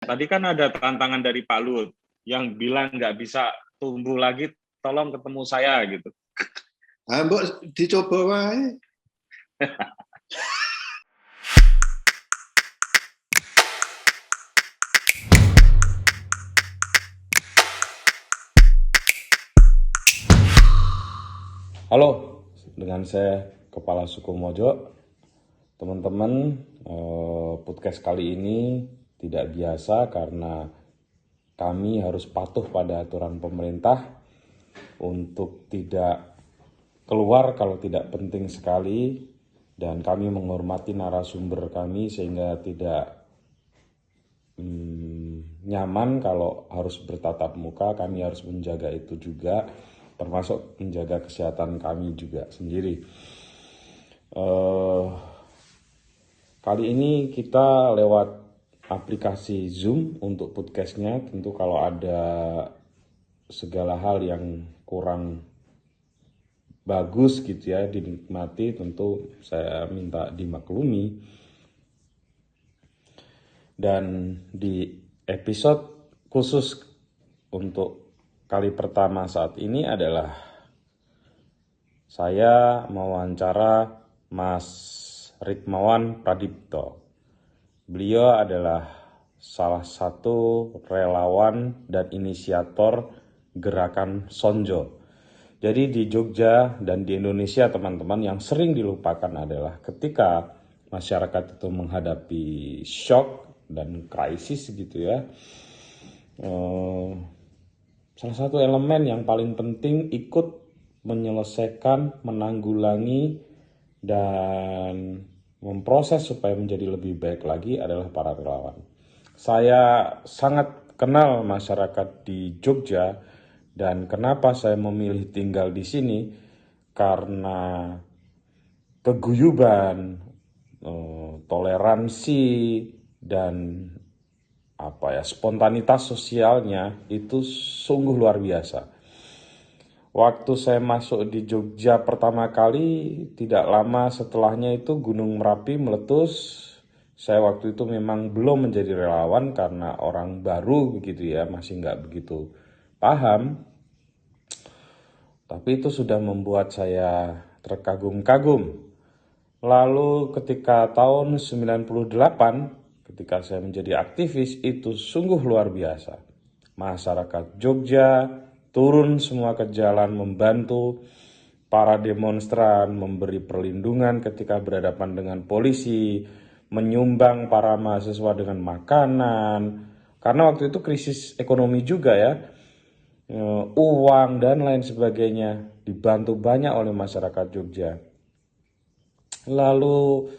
Tadi kan ada tantangan dari Pak Luhut yang bilang nggak bisa tumbuh lagi, tolong ketemu saya gitu. Mbok dicoba wae. Halo, dengan saya Kepala Suku Mojo. Teman-teman, podcast kali ini tidak biasa karena kami harus patuh pada aturan pemerintah untuk tidak keluar kalau tidak penting sekali, dan kami menghormati narasumber kami sehingga tidak nyaman kalau harus bertatap muka. Kami harus menjaga itu juga, termasuk menjaga kesehatan kami juga sendiri. Kali ini kita lewat aplikasi Zoom untuk podcastnya. Tentu kalau ada segala hal yang kurang bagus gitu ya dinikmati, tentu saya minta dimaklumi. Dan di episode khusus untuk kali pertama saat ini adalah saya mewawancara Mas Ritmawan Pradipto. Beliau adalah salah satu relawan dan inisiator gerakan Sonjo. Jadi di Jogja dan di Indonesia, teman-teman, yang sering dilupakan adalah ketika masyarakat itu menghadapi shock dan krisis gitu ya, salah satu elemen yang paling penting ikut menyelesaikan, menanggulangi, dan memproses supaya menjadi lebih baik lagi adalah para relawan. Saya sangat kenal masyarakat di Jogja, dan kenapa saya memilih tinggal di sini karena keguyuban, toleransi, dan spontanitas sosialnya itu sungguh luar biasa. Waktu saya masuk di Jogja pertama kali, tidak lama setelahnya itu Gunung Merapi meletus. Saya waktu itu memang belum menjadi relawan karena orang baru begitu ya, masih nggak begitu paham. Tapi itu sudah membuat saya terkagum-kagum. Lalu ketika tahun 98, ketika saya menjadi aktivis, itu sungguh luar biasa. Masyarakat Jogja turun semua ke jalan membantu para demonstran, memberi perlindungan ketika berhadapan dengan polisi, menyumbang para mahasiswa dengan makanan. Karena waktu itu krisis ekonomi juga ya, uang dan lain sebagainya, dibantu banyak oleh masyarakat Jogja. Lalu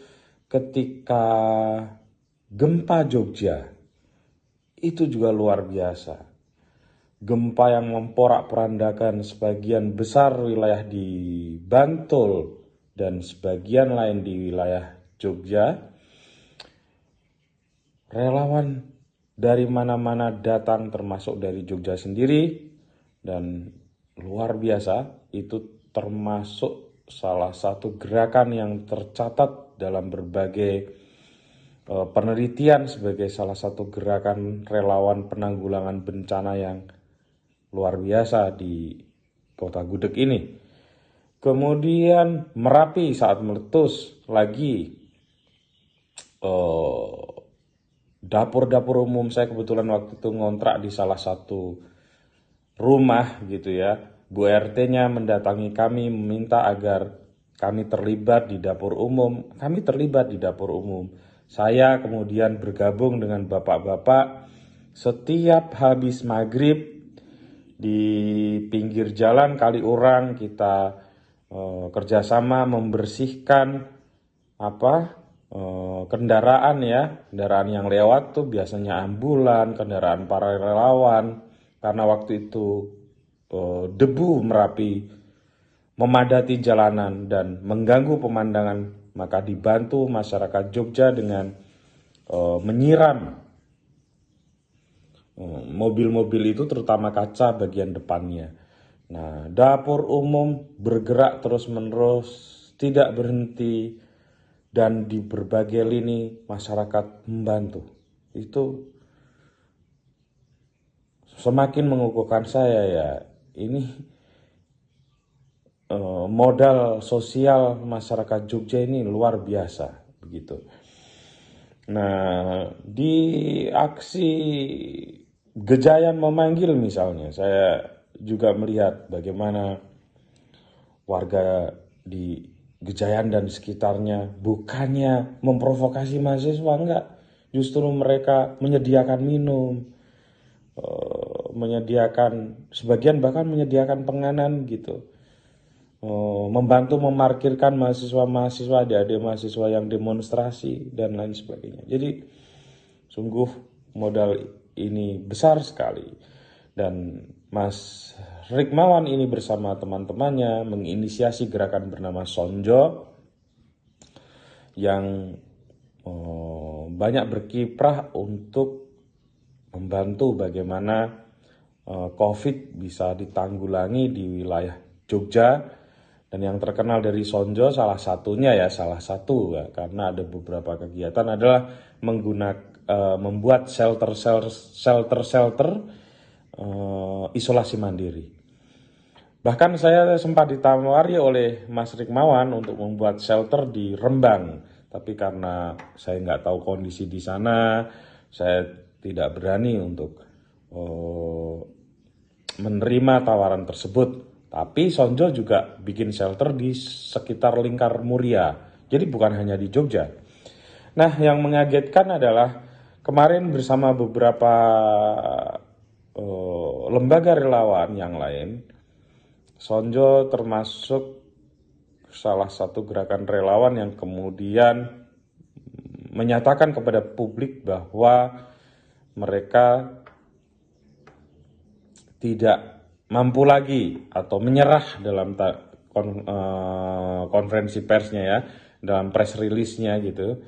ketika gempa Jogja, itu juga luar biasa. Gempa yang memporak-porandakan sebagian besar wilayah di Bantul dan sebagian lain di wilayah Jogja. Relawan dari mana-mana datang, termasuk dari Jogja sendiri, dan luar biasa, itu termasuk salah satu gerakan yang tercatat dalam berbagai penelitian sebagai salah satu gerakan relawan penanggulangan bencana yang luar biasa di Kota Gudeg ini. Kemudian Merapi saat meletus lagi, dapur-dapur umum, saya kebetulan waktu itu ngontrak di salah satu rumah gitu ya. Bu RT-nya mendatangi kami meminta agar kami terlibat di dapur umum. Kami terlibat di dapur umum. Saya kemudian bergabung dengan bapak-bapak setiap habis maghrib di pinggir jalan Kaliurang kita kerjasama membersihkan kendaraan yang lewat tuh biasanya ambulan, kendaraan para relawan, karena waktu itu debu Merapi memadati jalanan dan mengganggu pemandangan, maka dibantu masyarakat Jogja dengan menyiram mobil-mobil itu, terutama kaca bagian depannya. Nah, dapur umum bergerak terus-menerus, tidak berhenti, dan di berbagai lini masyarakat membantu. Itu semakin mengukuhkan saya ya, ini modal sosial masyarakat Jogja ini luar biasa begitu. Nah, di aksi Gejayan memanggil misalnya, saya juga melihat bagaimana warga di Gejayan dan sekitarnya bukannya memprovokasi mahasiswa, enggak. Justru mereka menyediakan minum, menyediakan, sebagian bahkan menyediakan penganan gitu. Membantu memarkirkan mahasiswa-mahasiswa, adik-adik mahasiswa yang demonstrasi dan lain sebagainya. Jadi sungguh modal ini besar sekali. Dan Mas Rikmawan ini bersama teman-temannya menginisiasi gerakan bernama Sonjo yang banyak berkiprah untuk membantu bagaimana COVID bisa ditanggulangi di wilayah Jogja. Dan yang terkenal dari Sonjo salah satunya ya, karena ada beberapa kegiatan adalah membuat shelter isolasi mandiri. Bahkan saya sempat ditawari oleh Mas Rikmawan untuk membuat shelter di Rembang, tapi karena saya nggak tahu kondisi di sana, saya tidak berani untuk menerima tawaran tersebut. Tapi Sonjo juga bikin shelter di sekitar Lingkar Muria. Jadi bukan hanya di Jogja. Nah, yang mengagetkan adalah kemarin bersama beberapa lembaga relawan yang lain, Sonjo termasuk salah satu gerakan relawan yang kemudian menyatakan kepada publik bahwa mereka tidak mampu lagi atau menyerah dalam konferensi persnya ya, dalam press release-nya gitu,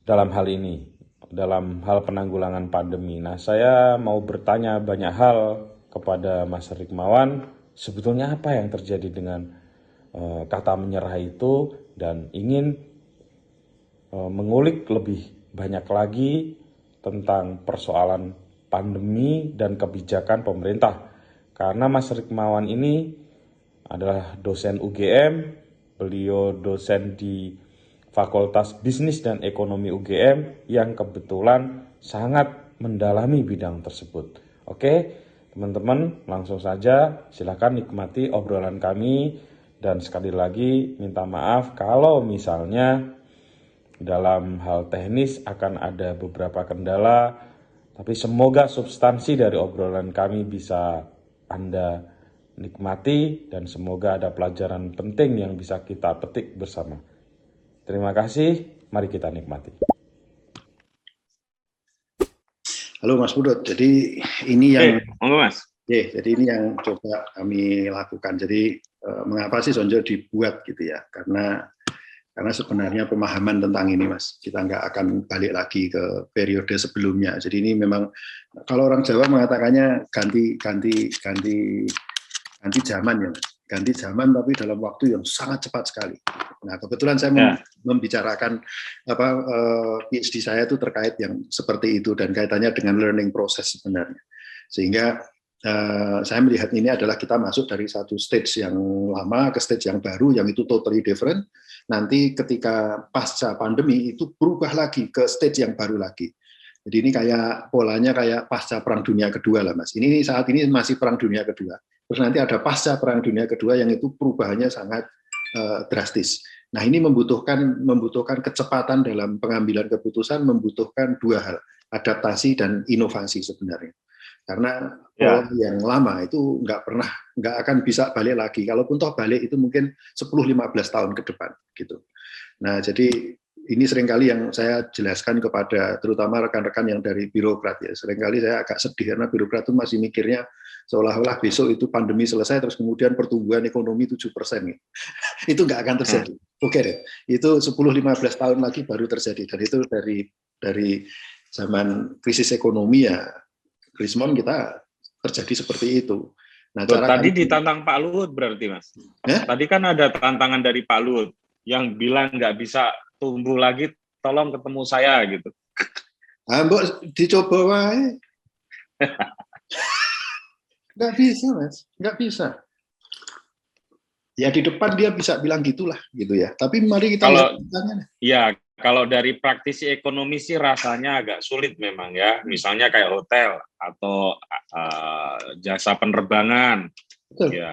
dalam hal ini, dalam hal penanggulangan pandemi. Nah, saya mau bertanya banyak hal kepada Mas Rikmawan, sebetulnya apa yang terjadi dengan kata menyerah itu, dan ingin mengulik lebih banyak lagi tentang persoalan pandemi dan kebijakan pemerintah. Karena Mas Rikmawan ini adalah dosen UGM, beliau dosen di Fakultas Bisnis dan Ekonomi UGM yang kebetulan sangat mendalami bidang tersebut. Oke, teman-teman, langsung saja silakan nikmati obrolan kami, dan sekali lagi minta maaf kalau misalnya dalam hal teknis akan ada beberapa kendala. Tapi semoga substansi dari obrolan kami bisa Anda nikmati dan semoga ada pelajaran penting yang bisa kita petik bersama. Terima kasih, mari kita nikmati. Halo Mas Budut, jadi ini yang monggo Mas. jadi ini yang coba kami lakukan. Jadi mengapa sih Sonjo dibuat gitu ya? Karena sebenarnya pemahaman tentang ini, Mas, kita nggak akan balik lagi ke periode sebelumnya. Jadi ini memang kalau orang Jawa mengatakannya ganti zaman ya, Mas. Ganti zaman tapi dalam waktu yang sangat cepat sekali. Nah, kebetulan saya membicarakan PhD saya itu terkait yang seperti itu dan kaitannya dengan learning process sebenarnya. Sehingga saya melihat ini adalah kita masuk dari satu stage yang lama ke stage yang baru, yang itu totally different. Nanti ketika pasca pandemi itu berubah lagi ke stage yang baru lagi. Jadi ini kayak polanya kayak pasca Perang Dunia Kedua lah, Mas. Ini saat ini masih Perang Dunia Kedua. Terus nanti ada pasca Perang Dunia Kedua yang itu perubahannya sangat drastis. Nah, ini membutuhkan kecepatan dalam pengambilan keputusan, membutuhkan dua hal, adaptasi dan inovasi sebenarnya. Karena pola yang lama itu nggak akan bisa balik lagi. Kalaupun toh balik itu mungkin 10-15 tahun ke depan gitu. Nah, jadi ini seringkali yang saya jelaskan kepada terutama rekan-rekan yang dari birokrat ya. Seringkali saya agak sedih karena birokrat itu masih mikirnya seolah-olah besok itu pandemi selesai terus kemudian pertumbuhan ekonomi 7%. Gitu. Itu nggak akan terjadi. Oke deh. Itu 10-15 tahun lagi baru terjadi. Dan itu dari zaman krisis ekonomi ya. Krismon kita terjadi seperti itu. Nah, tadi ditantang Pak Luhut berarti, Mas. Tadi kan ada tantangan dari Pak Luhut yang bilang nggak bisa tumbuh lagi, tolong ketemu saya gitu. Mbok dicoba wae. Nggak bisa, Mas. Nggak bisa. Ya di depan dia bisa bilang gitulah, gitu ya. Tapi mari kita lihat pertanyaannya. Ya, kalau dari praktisi ekonomi sih rasanya agak sulit memang ya. Misalnya kayak hotel atau jasa penerbangan, Betul. ya.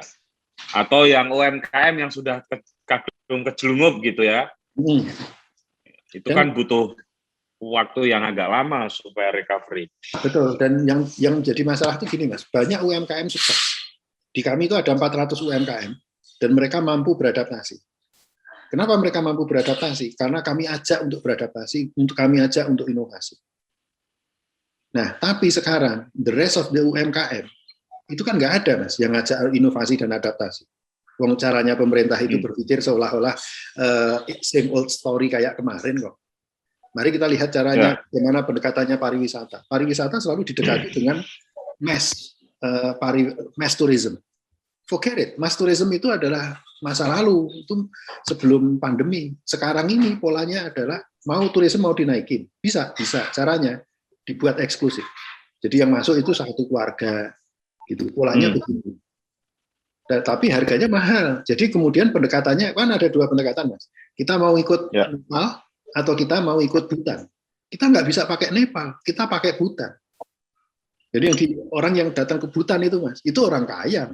Atau yang UMKM yang sudah kadung kejelungup gitu ya. Itu kan butuh waktu yang agak lama supaya recovery. Betul. Dan yang jadi masalah itu gini, Mas. Banyak UMKM sukses. Di kami itu ada 400 UMKM dan mereka mampu beradaptasi. Kenapa mereka mampu beradaptasi? Karena kami ajak untuk beradaptasi, kami ajak untuk inovasi. Nah, tapi sekarang the rest of the UMKM itu kan nggak ada, Mas, yang ngajak inovasi dan adaptasi. Wong caranya pemerintah itu berpikir seolah-olah same old story kayak kemarin kok. Mari kita lihat caranya bagaimana pendekatannya pariwisata. Pariwisata selalu didekati dengan mass tourism. Forget it, mass tourism itu adalah masa lalu, itu sebelum pandemi. Sekarang ini polanya adalah mau tourism mau dinaikin, bisa caranya dibuat eksklusif. Jadi yang masuk itu satu keluarga, gitu. Polanya begitu. Tapi harganya mahal. Jadi kemudian pendekatannya kan ada dua pendekatan, Mas. Kita mau ikut Nepal atau kita mau ikut Bhutan. Kita nggak bisa pakai Nepal, kita pakai Bhutan. Jadi orang yang datang ke Bhutan itu, Mas, itu orang kaya.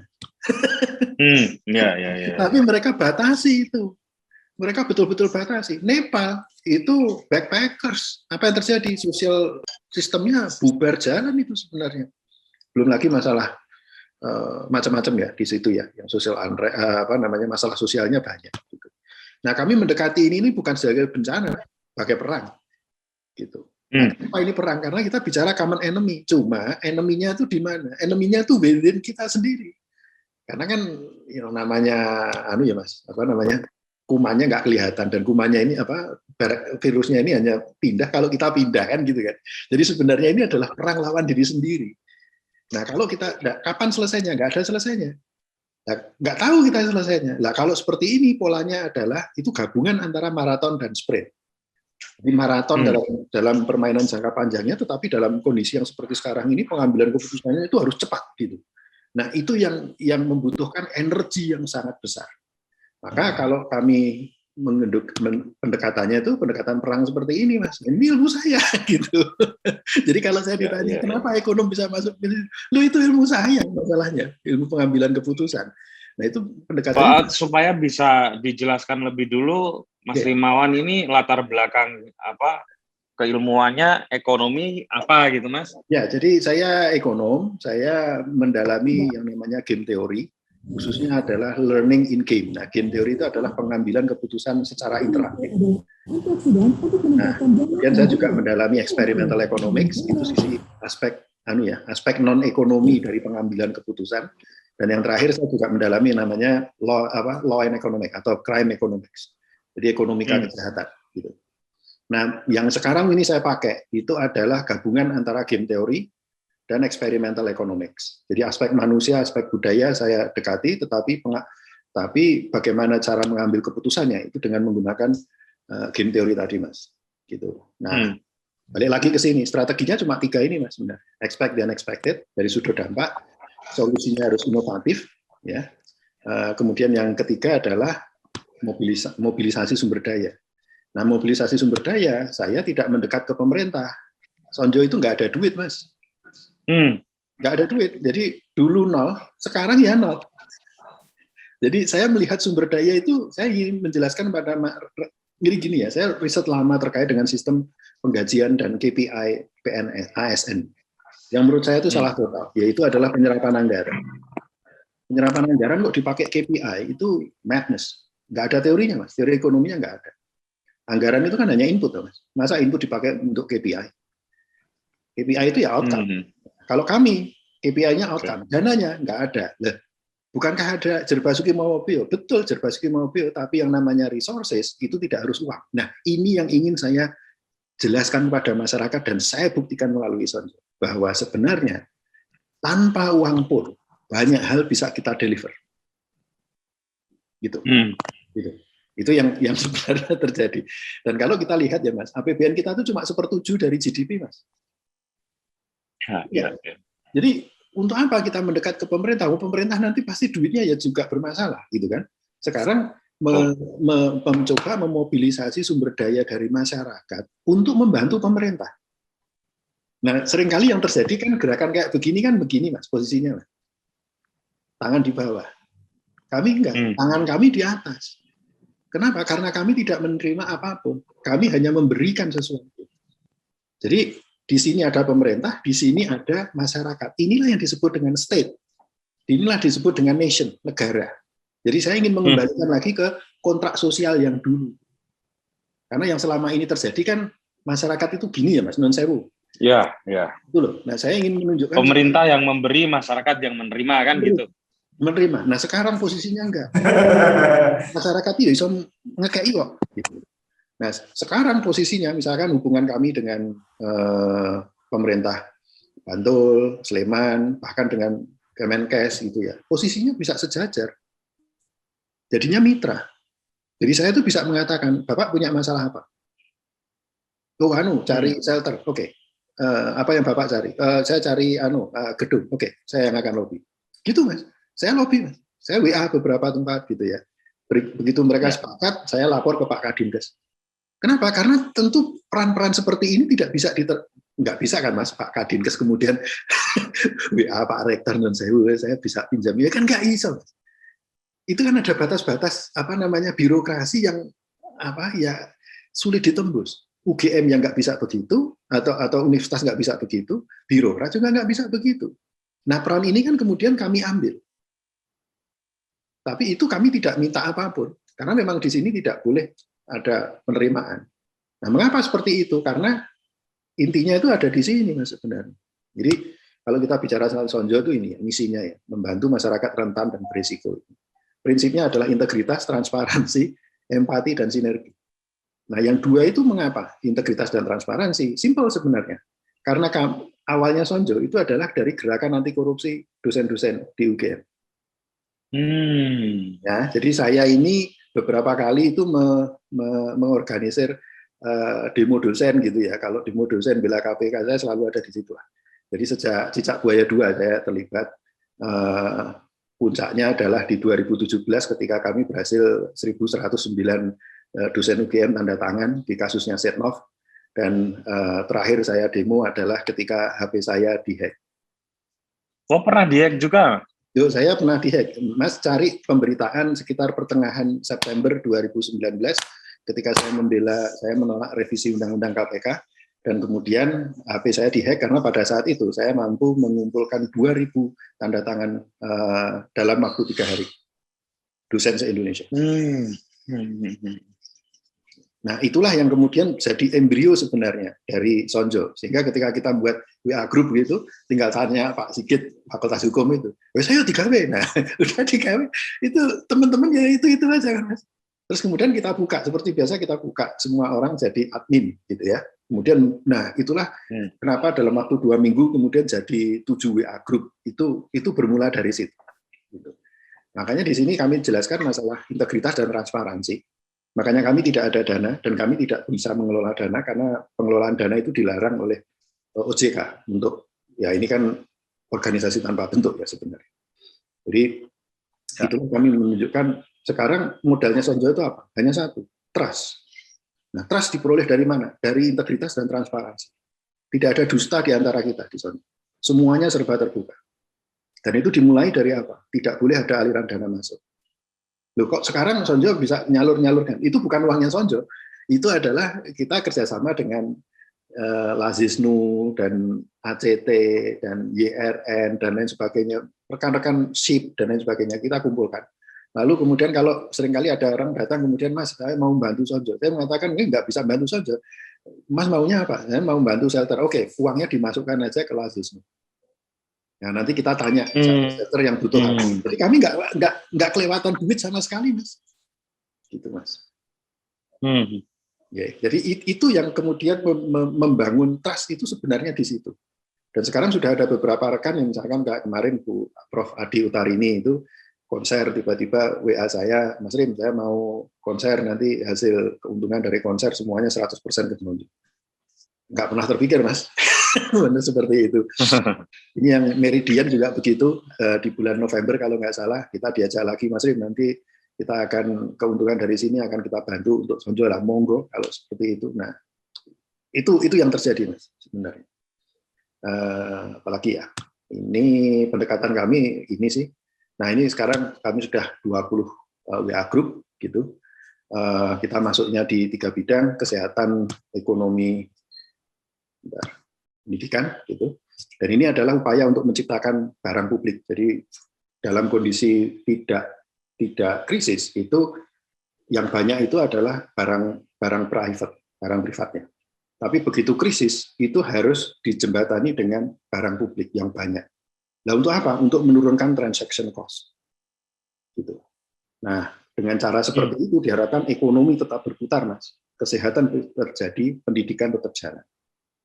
Tapi mereka batasi itu. Mereka betul-betul batasi. Nepal itu backpackers. Apa yang terjadi? Sosial sistemnya bubar jalan itu sebenarnya. Belum lagi masalah macam-macam ya di situ ya, yang sosial masalah sosialnya banyak. Gitu. Nah, kami mendekati ini bukan sebagai bencana, sebagai perang, gitu. Nah, kenapa ini perang? Karena kita bicara common enemy. Cuma enemy-nya itu di mana? Enemy-nya itu within kita sendiri. Karena kan yang namanya Mas, kumannya nggak kelihatan dan kumannya ini virusnya ini hanya pindah kalau kita pindah kan gitu kan. Jadi sebenarnya ini adalah perang lawan diri sendiri. Nah, kalau kita kapan selesainya? Nggak ada selesainya. Nah, nggak tahu kita selesainya. Nah, kalau seperti ini polanya adalah itu gabungan antara maraton dan sprint. Jadi maraton dalam permainan jangka panjangnya, tetapi dalam kondisi yang seperti sekarang ini pengambilan keputusannya itu harus cepat gitu. Nah, itu yang membutuhkan energi yang sangat besar. Maka kalau kami pendekatannya itu pendekatan perang seperti ini, Mas. Ini ilmu saya gitu. Jadi kalau saya ditanya kenapa ekonom bisa masuk itu ilmu saya masalahnya, ilmu pengambilan keputusan. Nah, itu pendekatan supaya bisa dijelaskan lebih dulu, Mas Rimawan ini latar belakang keilmuannya ekonomi apa gitu, Mas? Ya, jadi saya ekonom, saya mendalami yang namanya game teori, khususnya adalah learning in game. Nah, game teori itu adalah pengambilan keputusan secara interaktif. Nah, kemudian saya juga mendalami experimental economics, itu sisi aspek non ekonomi dari pengambilan keputusan. Dan yang terakhir saya juga mendalami namanya law and economics atau crime economics. Jadi ekonomika kejahatan gitu. Nah, yang sekarang ini saya pakai itu adalah gabungan antara game teori dan experimental economics. Jadi aspek manusia, aspek budaya saya dekati, tetapi bagaimana cara mengambil keputusannya itu dengan menggunakan game teori tadi, Mas. Gitu. Nah, balik lagi ke sini, strateginya cuma 3 ini, Mas. Benar. Expect dan unexpected dari sudut dampak, solusinya harus inovatif, ya. Kemudian yang ketiga adalah mobilisasi sumber daya. Nah, mobilisasi sumber daya, saya tidak mendekat ke pemerintah. Sonjo itu nggak ada duit, Mas. Nggak ada duit. Jadi dulu 0, sekarang ya 0. Jadi saya melihat sumber daya itu, saya ingin menjelaskan pada gini ya, saya riset lama terkait dengan sistem penggajian dan KPI PNS, ASN. Yang menurut saya itu salah total, yaitu adalah penyerapan anggaran. Penyerapan anggaran kok dipakai KPI, itu madness. Nggak ada teorinya, Mas. Teori ekonominya nggak ada. Anggaran itu kan hanya input, Mas. Masa input dipakai untuk KPI? KPI itu ya outcome. Kalau kami, KPI-nya outcome. Dananya nggak ada. Loh, bukankah ada Jerbasuki Mawabeo? Betul, Jerbasuki Mawabeo, tapi yang namanya resources itu tidak harus uang. Nah, ini yang ingin saya jelaskan kepada masyarakat dan saya buktikan melalui Sonjo. Bahwa sebenarnya tanpa uang pun banyak hal bisa kita deliver. Gitu. Gitu. Itu yang sebenarnya terjadi. Dan kalau kita lihat ya, Mas, APBN kita itu cuma 1/7 dari GDP, Mas. Ya. Jadi untuk apa kita mendekat ke pemerintah? Pemerintah nanti pasti duitnya ya juga bermasalah, gitu kan? Sekarang mencoba memobilisasi sumber daya dari masyarakat untuk membantu pemerintah. Nah, seringkali yang terjadi kan gerakan kayak begini Mas, posisinya. Tangan di bawah. Kami enggak, tangan kami di atas. Kenapa? Karena kami tidak menerima apapun. Kami hanya memberikan sesuatu. Jadi di sini ada pemerintah, di sini ada masyarakat. Inilah yang disebut dengan state. Inilah disebut dengan nation, negara. Jadi saya ingin mengembalikan lagi ke kontrak sosial yang dulu. Karena yang selama ini terjadi kan masyarakat itu gini ya Mas, non sewu. Ya, ya. Itu loh. Nah, saya ingin menunjukkan pemerintah yang memberi, masyarakat yang menerima kan gitu. Menerima. Nah, sekarang posisinya enggak. Masyarakat itu bisa ngekei kok. Gitu. Nah, sekarang posisinya misalkan hubungan kami dengan pemerintah Bantul, Sleman, bahkan dengan Kemenkes gitu ya. Posisinya bisa sejajar. Jadinya mitra. Jadi saya tuh bisa mengatakan, Bapak punya masalah apa? Oh, cari shelter. Oke. Apa yang Bapak cari? Saya cari gedung. Oke, saya yang akan lobby. Gitu Mas. Saya lobby Mas. Saya WA beberapa tempat gitu ya. Begitu mereka sepakat, saya lapor ke Pak Kadinkes. Kenapa? Karena tentu peran-peran seperti ini tidak bisa nggak bisa kan Mas, Pak Kadinkes kemudian WA Pak Rektor dan saya bisa pinjam. Ya kan nggak bisa Mas. Itu kan ada batas-batas birokrasi yang sulit ditembus. UGM yang nggak bisa begitu, atau universitas nggak bisa begitu, birokrat juga nggak bisa begitu. Nah, peran ini kan kemudian kami ambil. Tapi itu kami tidak minta apapun, karena memang di sini tidak boleh ada penerimaan. Nah, mengapa seperti itu? Karena intinya itu ada di sini Mas sebenarnya. Jadi kalau kita bicara soal Sonjo itu ini misinya ya, membantu masyarakat rentan dan berisiko. Prinsipnya adalah integritas, transparansi, empati, dan sinergi. Nah, yang dua itu mengapa? Integritas dan transparansi, simpel sebenarnya. Karena awalnya Sonjo itu adalah dari gerakan anti korupsi dosen-dosen di UGM. Ya, jadi saya ini beberapa kali itu mengorganisir demo dosen gitu ya. Kalau demo dosen bela KPK saya selalu ada di situ. Jadi sejak Cicak Buaya 2 saya terlibat. Puncaknya adalah di 2017 ketika kami berhasil 1.109 dosen UGM tanda tangan di kasusnya Setnov, dan terakhir saya demo adalah ketika HP saya dihack. Oh, pernah dihack juga? Yo, saya pernah dihack. Mas cari pemberitaan sekitar pertengahan September 2019 ketika saya menolak revisi Undang-Undang KPK, dan kemudian HP saya dihack karena pada saat itu saya mampu mengumpulkan 2.000 tanda tangan dalam waktu 3 hari. Dosen se-Indonesia. Nah, itulah yang kemudian jadi embrio sebenarnya dari Sonjo. Sehingga ketika kita buat WA group gitu, tinggal tanya Pak Sigit, Fakultas Hukum itu, saya digawe. Nah, udah digawe. Itu teman-teman ya itu aja kan Mas. Terus kemudian kita buka, seperti biasa kita buka, semua orang jadi admin gitu ya. Kemudian, nah itulah kenapa dalam waktu 2 minggu kemudian jadi 7 WA group. Itu bermula dari situ. Gitu. Makanya di sini kami jelaskan masalah integritas dan transparansi. Makanya kami tidak ada dana dan kami tidak bisa mengelola dana karena pengelolaan dana itu dilarang oleh OJK untuk, ya ini kan organisasi tanpa bentuk ya sebenarnya. Jadi itu kami menunjukkan sekarang modalnya Sonjo itu apa? Hanya satu, trust. Nah, trust diperoleh dari mana? Dari integritas dan transparansi. Tidak ada dusta di antara kita di Sonjo. Semuanya serba terbuka. Dan itu dimulai dari apa? Tidak boleh ada aliran dana masuk. Loh, kok sekarang Sonjo bisa nyalur-nyalurkan? Itu bukan uangnya Sonjo. Itu adalah kita kerjasama dengan Lazisnu dan ACT dan YRN dan lain sebagainya, rekan-rekan SIP dan lain sebagainya kita kumpulkan. Lalu kemudian kalau seringkali ada orang datang kemudian Mas saya mau membantu Sonjo, saya mengatakan ini nggak bisa bantu Sonjo. Mas maunya apa? Saya mau membantu shelter. Oke, uangnya dimasukkan aja ke Lazisnu. Nah, nanti kita tanya shelter yang butuh apa. Jadi kami nggak kelewatan duit sama sekali Mas. Gitu Mas. Ya, jadi itu yang kemudian membangun trust itu sebenarnya di situ. Dan sekarang sudah ada beberapa rekan yang misalkan kayak kemarin Bu Prof Adi Utarini itu konser, tiba-tiba WA saya, Mas Rim, saya mau konser, nanti hasil keuntungan dari konser semuanya 100% ke Sonjo. Nggak pernah terpikir, Mas. Benar seperti itu. Ini yang Meridian juga begitu, di bulan November kalau nggak salah kita diajak lagi, Mas Rim, nanti kita akan keuntungan dari sini akan kita bantu untuk Sonjo lah, monggo kalau seperti itu. Nah, itu yang terjadi, Mas, sebenarnya. Apalagi ya, ini pendekatan kami ini sih. Nah, ini sekarang kami sudah 20 WA group gitu. Kita masuknya di 3 bidang, kesehatan, ekonomi, pendidikan gitu. Dan ini adalah upaya untuk menciptakan barang publik. Jadi dalam kondisi tidak krisis itu yang banyak itu adalah barang private, barang privatnya. Tapi begitu krisis itu harus dijembatani dengan barang publik yang banyak. Nah, untuk apa? Untuk menurunkan transaction cost. Gitu. Nah, dengan cara seperti itu diharapkan ekonomi tetap berputar, Mas. Kesehatan terjadi, pendidikan tetap jalan.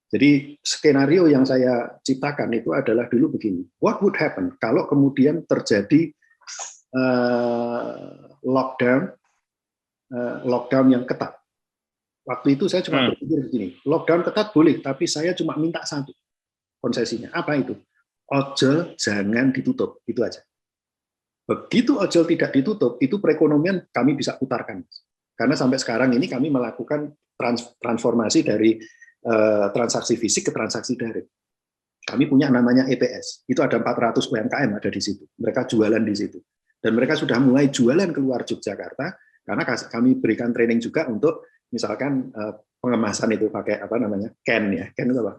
Jadi skenario yang saya ciptakan itu adalah dulu begini. What would happen kalau kemudian terjadi lockdown yang ketat? Waktu itu saya cuma berpikir begini, lockdown ketat boleh, tapi saya cuma minta satu konsesinya. Apa itu? Ojol jangan ditutup, itu aja. Begitu ojol tidak ditutup, itu perekonomian kami bisa putarkan. Karena sampai sekarang ini kami melakukan transformasi dari transaksi fisik ke transaksi daring. Kami punya namanya EPS, itu ada 400 UMKM ada di situ. Mereka jualan di situ. Dan mereka sudah mulai jualan keluar Yogyakarta, karena kami berikan training juga untuk misalkan pengemasan itu pakai apa namanya, can ya, can itu apa?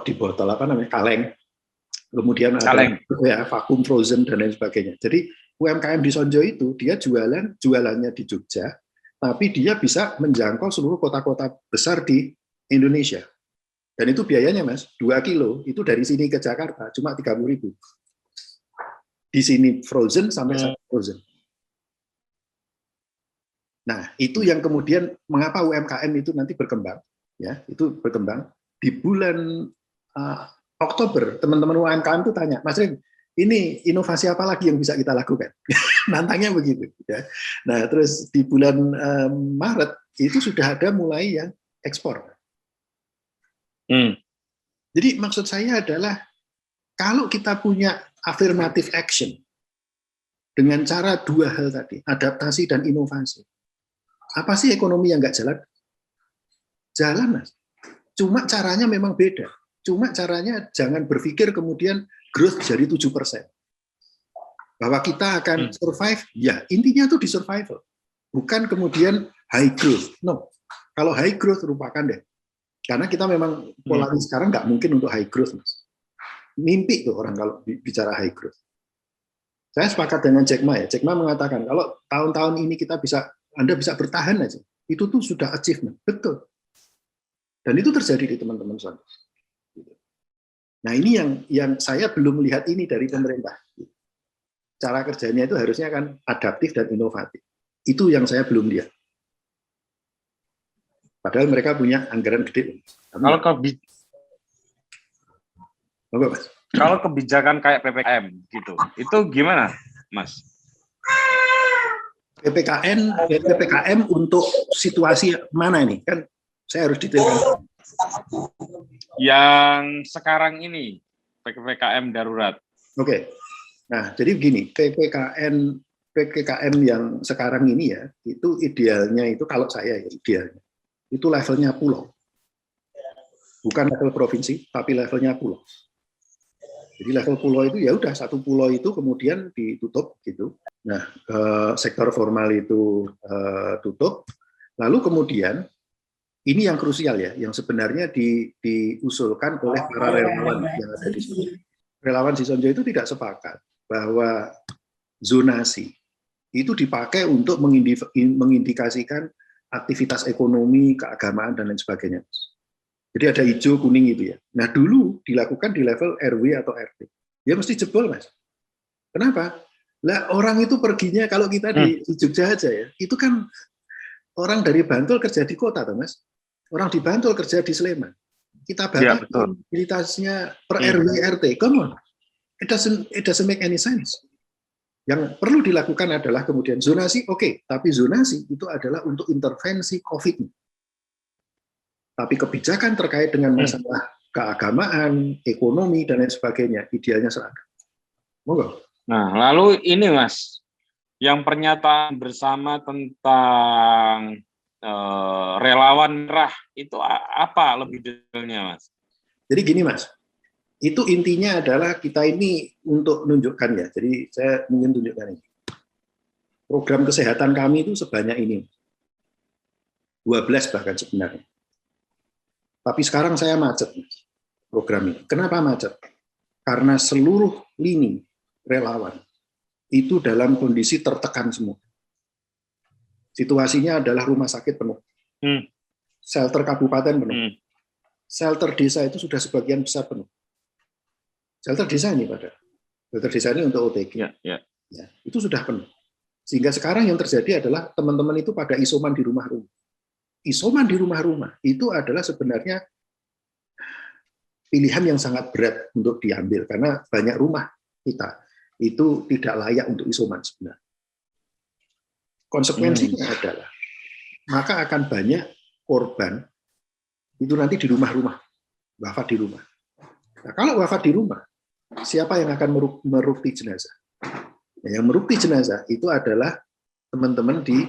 Di botol apa namanya, kaleng. Kemudian ada ya, vakum frozen dan lain sebagainya. Jadi UMKM di Sonjo itu dia jualannya di Jogja, tapi dia bisa menjangkau seluruh kota-kota besar di Indonesia. Dan itu biayanya, Mas, 2 kilo itu dari sini ke Jakarta cuma 30.000. Di sini frozen sampai frozen. Nah, itu yang kemudian mengapa UMKM itu nanti berkembang, ya, itu berkembang di bulan Oktober, teman-teman UMKM itu tanya, Mas Rin, ini inovasi apa lagi yang bisa kita lakukan? Nantangnya begitu. Ya. Nah, terus di bulan Maret itu sudah ada mulai yang ekspor. Jadi maksud saya adalah kalau kita punya affirmative action dengan cara 2 hal tadi, adaptasi dan inovasi, apa sih ekonomi yang nggak jalan? Jalan, Mas. Cuma caranya memang beda. Cuma caranya jangan berpikir kemudian growth jadi 7%. Bahwa kita akan survive, ya intinya tuh di survival. Bukan kemudian high growth. No, kalau high growth lupakan deh. Karena kita memang polanya sekarang nggak mungkin untuk high growth, Mas. Mimpi tuh orang kalau bicara high growth. Saya sepakat dengan Jack Ma ya. Jack Ma mengatakan kalau tahun-tahun ini Anda bisa bertahan aja. Itu tuh sudah achievement. Betul. Dan itu terjadi di teman-teman Sonjo. Nah, ini yang saya belum melihat ini dari pemerintah. Cara kerjanya itu harusnya kan adaptif dan inovatif. Itu yang saya belum lihat. Padahal mereka punya anggaran gede. Kalau kebijakan kayak PPKM gitu, itu gimana, Mas? PPKM untuk situasi mana ini? Kan saya harus detailkan. Yang sekarang ini PPKM darurat. Oke. Nah, jadi begini, PPKM yang sekarang ini ya, itu idealnya itu kalau saya ya idealnya itu levelnya pulau. Bukan level provinsi, tapi levelnya pulau. Jadi level pulau itu ya udah satu pulau itu kemudian ditutup gitu. Nah, sektor formal itu tutup. Lalu kemudian ini yang krusial ya, yang sebenarnya diusulkan oleh para relawan yang ada di sini. Relawan di Sonjo itu tidak sepakat bahwa zonasi itu dipakai untuk mengindikasikan aktivitas ekonomi, keagamaan, dan lain sebagainya. Jadi ada hijau, kuning gitu ya. Nah dulu dilakukan di level RW atau RT. Ya mesti jebol, Mas. Kenapa? Lah orang itu perginya, kalau kita di Jogja aja ya, itu kan orang dari Bantul kerja di kota, Mas. Orang di Bantul kerja di Sleman. Kita batasi mobilitasnya per RW RT. Come on. It doesn't make any sense. Yang perlu dilakukan adalah kemudian zonasi, oke, tapi zonasi itu adalah untuk intervensi COVID. Tapi kebijakan terkait dengan masalah keagamaan, ekonomi, dan lain sebagainya, idealnya seragam. Monggo. Nah, lalu ini Mas, yang pernyataan bersama tentang relawan merah, itu apa lebih detailnya Mas? Jadi gini Mas, itu intinya adalah kita ini untuk menunjukkan ya, jadi saya mungkin tunjukkan ini. Program kesehatan kami itu sebanyak ini, 12 bahkan sebenarnya. Tapi sekarang saya macet program ini. Kenapa macet? Karena seluruh lini relawan itu dalam kondisi tertekan semua. Situasinya adalah rumah sakit penuh, shelter kabupaten penuh, shelter desa itu sudah sebagian besar penuh. Shelter desa ini shelter desa ini untuk OTG, ya, itu sudah penuh. Sehingga sekarang yang terjadi adalah teman-teman itu pada isoman di rumah-rumah. Isoman di rumah-rumah itu adalah sebenarnya pilihan yang sangat berat untuk diambil karena banyak rumah kita itu tidak layak untuk isoman sebenarnya. Konsekuensinya adalah maka akan banyak korban itu nanti di rumah-rumah, wafat di rumah. Nah, kalau wafat di rumah, siapa yang akan merukti jenazah? Nah, yang merukti jenazah itu adalah teman-teman di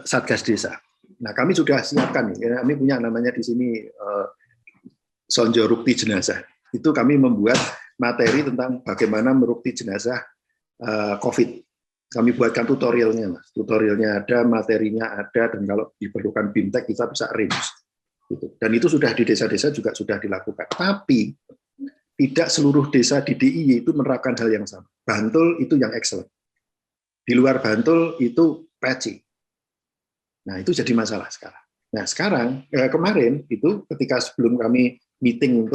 Satgas Desa. Nah, kami sudah siapkan, kami punya namanya di sini Sonjo Rukti Jenazah. Itu kami membuat materi tentang bagaimana merukti jenazah COVID. Kami buatkan tutorialnya, Mas. Tutorialnya ada, materinya ada, dan kalau diperlukan BIMTEK kita bisa arrange. Gitu. Dan itu sudah di desa-desa juga sudah dilakukan. Tapi tidak seluruh desa di DIY itu menerapkan hal yang sama. Bantul itu yang excellent. Di luar Bantul itu patchy. Nah, itu jadi masalah sekarang. Nah, sekarang kemarin itu ketika sebelum kami meeting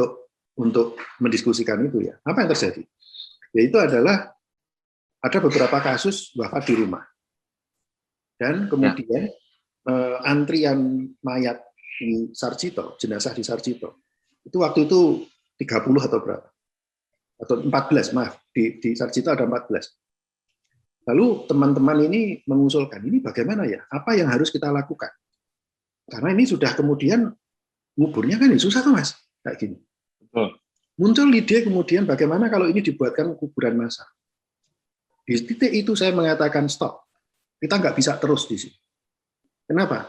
untuk mendiskusikan itu ya, apa yang terjadi? Yaitu adalah ada beberapa kasus wafat di rumah. Dan kemudian antrian mayat di Sarjito, jenazah di Sarjito, itu waktu itu 30 atau berapa? Atau 14, maaf. Di Sarjito ada 14. Lalu teman-teman ini mengusulkan, ini bagaimana ya? Apa yang harus kita lakukan? Karena ini sudah kemudian nguburnya kan susah kan Mas? Kayak gini. Muncul ide kemudian bagaimana kalau ini dibuatkan kuburan massal. Di titik itu saya mengatakan stop. Kita nggak bisa terus di sini. Kenapa?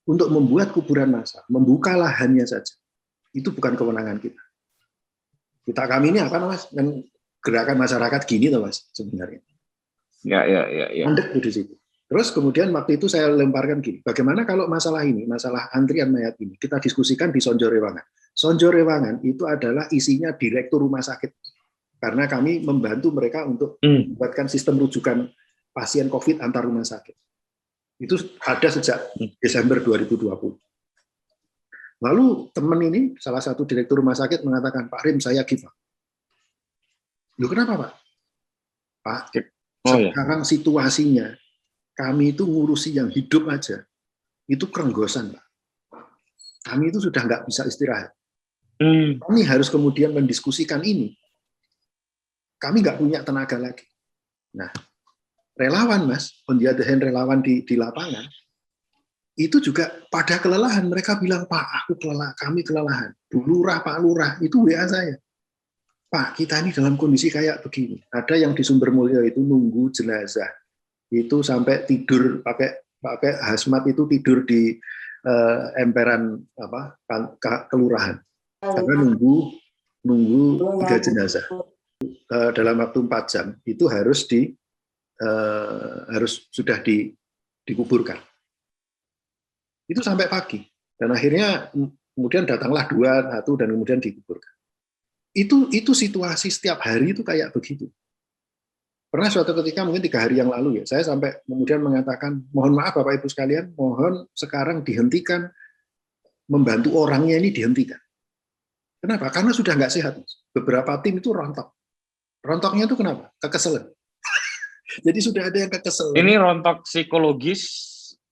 Untuk membuat kuburan massal, membuka lahannya saja. Itu bukan kewenangan kita. Kami ini apa Mas? Gerakan masyarakat gini tuh Mas sebenarnya. Ya. Mandek di situ. Terus kemudian waktu itu saya lemparkan gini, bagaimana kalau masalah ini, masalah antrian mayat ini, kita diskusikan di Sonjo Rewangan. Sonjo Rewangan itu adalah isinya direktur rumah sakit. Karena kami membantu mereka untuk membuatkan sistem rujukan pasien COVID antar rumah sakit. Itu ada sejak Desember 2020. Lalu teman ini, salah satu direktur rumah sakit mengatakan, Pak Rim, saya give up. Loh kenapa Pak? Pak, sekarang situasinya, kami itu ngurusi yang hidup aja, itu kerenggosan Pak. Kami itu sudah nggak bisa istirahat. Kami harus kemudian mendiskusikan ini. Kami nggak punya tenaga lagi. Nah, relawan Mas, on the other hand relawan di lapangan, itu juga pada kelelahan. Mereka bilang, Pak, aku kelelahan, kami kelelahan. Bu Lurah, Pak Lurah, itu WA saya. Pak, kita ini dalam kondisi kayak begini. Ada yang di Sumbermulyo itu nunggu jenazah. Itu sampai tidur, pakai hazmat itu tidur di emperan kelurahan. Karena nunggu 3 jenazah. Dalam waktu 4 jam, itu harus sudah dikuburkan. Itu sampai pagi. Dan akhirnya kemudian datanglah 2, 1, dan kemudian dikuburkan. Itu situasi setiap hari itu kayak begitu. Pernah suatu ketika mungkin 3 hari yang lalu ya, saya sampai kemudian mengatakan, mohon maaf Bapak Ibu sekalian, mohon sekarang dihentikan, membantu orangnya ini dihentikan. Kenapa? Karena sudah nggak sehat. Beberapa tim itu rontok. Rontoknya itu kenapa? Kekeselan. Jadi sudah ada yang kekeselan. Ini rontok psikologis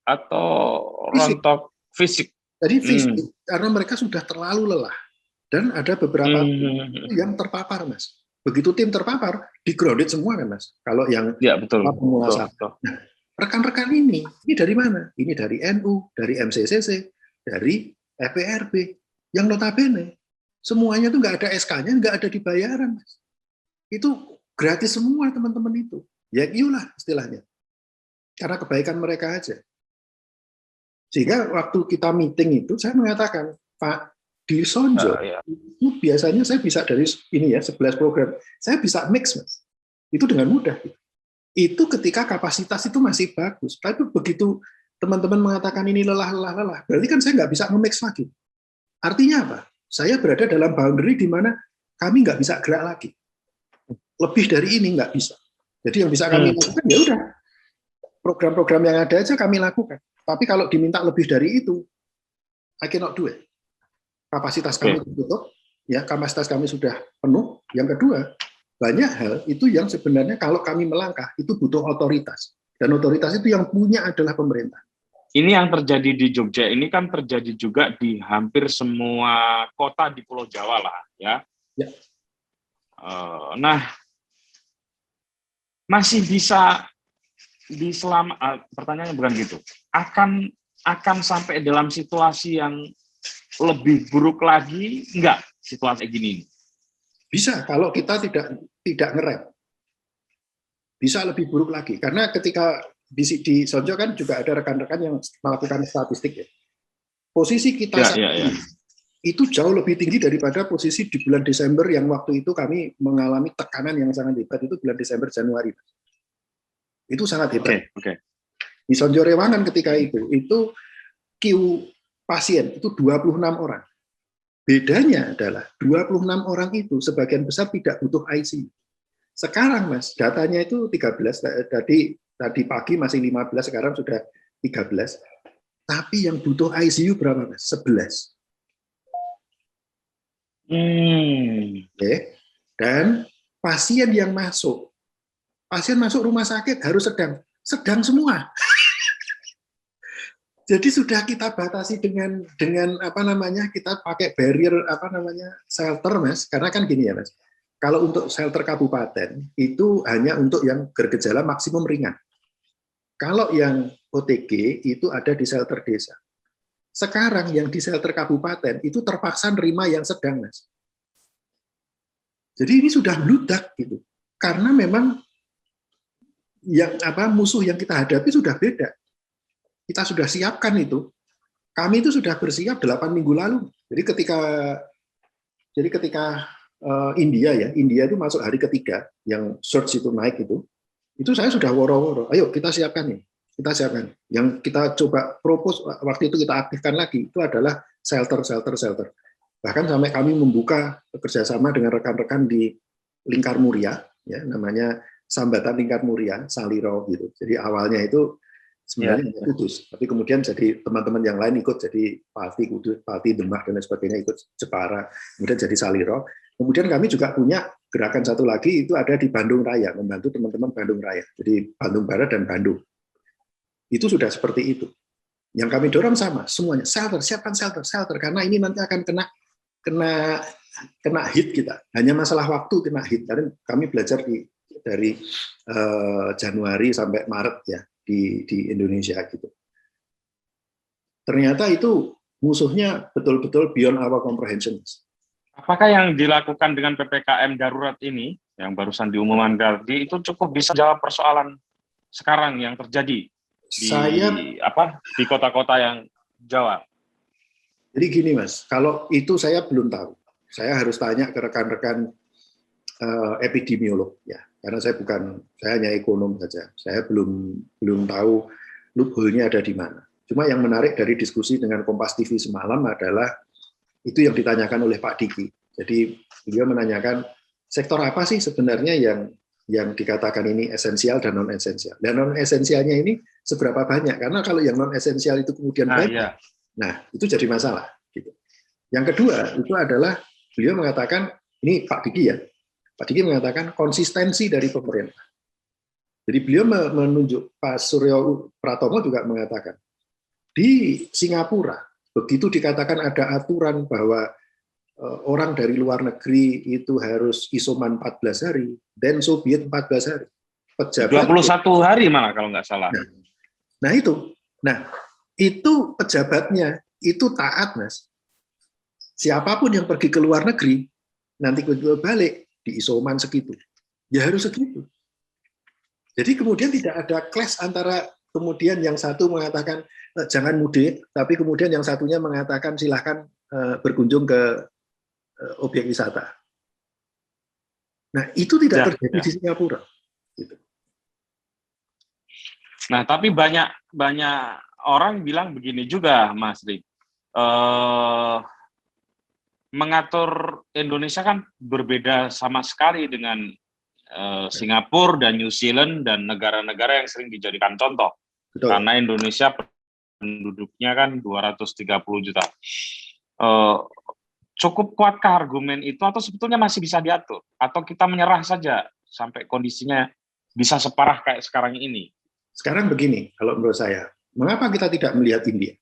atau rontok fisik? Jadi fisik, karena mereka sudah terlalu lelah. Dan ada beberapa tim yang terpapar, Mas. Begitu tim terpapar, di-grounded semua kan, Mas. Kalau yang penguasa. Nah, rekan-rekan ini dari mana? Ini dari NU, dari MCCC, dari FPRB yang notabene semuanya itu nggak ada SK-nya, nggak ada dibayaran, Mas. Itu gratis semua teman-teman itu. Ya itulah istilahnya. Karena kebaikan mereka aja. Sehingga waktu kita meeting itu saya mengatakan, Pak, di Sonjo itu biasanya saya bisa dari ini ya 11 program, saya bisa mix, Mas. Itu dengan mudah. Itu ketika kapasitas itu masih bagus. Tapi begitu teman-teman mengatakan ini lelah, berarti kan saya nggak bisa memix lagi. Artinya apa? Saya berada dalam boundary di mana kami nggak bisa gerak lagi. Lebih dari ini nggak bisa. Jadi yang bisa kami lakukan ya udah program-program yang ada aja kami lakukan. Tapi kalau diminta lebih dari itu, I cannot do it. Kapasitas kami tutup, ya kapasitas kami sudah penuh. Yang kedua, banyak hal itu yang sebenarnya kalau kami melangkah itu butuh otoritas. Dan otoritas itu yang punya adalah pemerintah. Ini yang terjadi di Jogja, ini kan terjadi juga di hampir semua kota di Pulau Jawa lah, ya. Ya. Nah, masih bisa pertanyaannya bukan gitu. Akan sampai dalam situasi yang lebih buruk lagi enggak situasi gini? Bisa kalau kita tidak ngerem. Bisa lebih buruk lagi karena ketika di Sonjo kan juga ada rekan-rekan yang melakukan statistik ya. Posisi kita itu jauh lebih tinggi daripada posisi di bulan Desember yang waktu itu kami mengalami tekanan yang sangat hebat, itu bulan Desember Januari. Itu sangat hebat. Di Sonjo Rewangan ketika itu Q pasien itu 26 orang. Bedanya adalah 26 orang itu sebagian besar tidak butuh ICU. Sekarang Mas, datanya itu 13, tadi pagi masih 15, sekarang sudah 13. Tapi yang butuh ICU berapa Mas? 11. Oke. Dan pasien yang masuk rumah sakit harus sedang semua. Jadi sudah kita batasi dengan kita pakai barrier shelter Mas, karena kan gini ya Mas. Kalau untuk shelter kabupaten itu hanya untuk yang bergejala maksimum ringan. Kalau yang OTG itu ada di shelter desa. Sekarang yang di shelter kabupaten itu terpaksa nerima yang sedang, Mas. Jadi ini sudah bludak gitu. Karena memang yang musuh yang kita hadapi sudah beda. Kita sudah siapkan itu. Kami itu sudah bersiap 8 minggu lalu. Jadi ketika India itu masuk hari ketiga yang surge itu naik itu saya sudah woro-woro. Ayo kita siapkan nih. Kita siapkan. Yang kita coba propose waktu itu kita aktifkan lagi itu adalah shelter. Bahkan sampai kami membuka kerjasama dengan rekan-rekan di Lingkar Muria, ya namanya Sambatan Lingkar Muria, Saliro gitu. Jadi awalnya itu sebenarnya Kudus, tapi kemudian jadi teman-teman yang lain ikut jadi Pati Kudus, Pati Demak dan lain sebagainya, ikut Jepara, kemudian jadi Saliro. Kemudian kami juga punya gerakan satu lagi itu ada di Bandung Raya, membantu teman-teman Bandung Raya. Jadi Bandung Barat dan Bandung. Itu sudah seperti itu. Yang kami dorong sama semuanya, siapkan shelter karena ini nanti akan kena hit kita. Hanya masalah waktu kena hit. Karena kami belajar dari Januari sampai Maret ya di Indonesia gitu. Ternyata itu musuhnya betul-betul beyond our comprehension. Apakah yang dilakukan dengan PPKM darurat ini yang barusan diumumkan tadi itu cukup bisa jawab persoalan sekarang yang terjadi di kota-kota yang Jawa? Jadi gini Mas, kalau itu saya belum tahu. Saya harus tanya ke rekan-rekan epidemiolog ya, karena saya hanya ekonom saja. Saya belum tahu loophole-nya ada di mana. Cuma yang menarik dari diskusi dengan Kompas TV semalam adalah itu yang ditanyakan oleh Pak Diki. Jadi beliau menanyakan sektor apa sih sebenarnya yang dikatakan ini esensial dan non esensial. Dan non esensialnya ini seberapa banyak? Karena kalau yang non esensial itu kemudian banyak, nah itu jadi masalah. Gitu. Yang kedua itu adalah beliau mengatakan ini Pak Diki ya. Pak Diki mengatakan konsistensi dari pemerintah. Jadi beliau menunjuk Pak Suryo Pratomo juga mengatakan di Singapura begitu dikatakan ada aturan bahwa orang dari luar negeri itu harus isoman 14 hari, then so be it 14 hari. Pejabat 21 hari malah kalau nggak salah. Nah itu pejabatnya itu taat, Mas. Siapapun yang pergi ke luar negeri, nanti balik di isoman segitu. Ya harus segitu. Jadi kemudian tidak ada clash antara kemudian yang satu mengatakan jangan mudik, tapi kemudian yang satunya mengatakan silahkan berkunjung ke objek wisata. Nah, itu tidak terjadi di Singapura. Gitu. Nah, tapi banyak orang bilang begini juga, Mas Rik. Mengatur Indonesia kan berbeda sama sekali dengan Singapura dan New Zealand dan negara-negara yang sering dijadikan contoh. Betul. Karena Indonesia penduduknya kan 230 juta. Cukup kuatkah argumen itu atau sebetulnya masih bisa diatur? Atau kita menyerah saja sampai kondisinya bisa separah kayak sekarang ini? Sekarang begini, kalau menurut saya, mengapa kita tidak melihat India?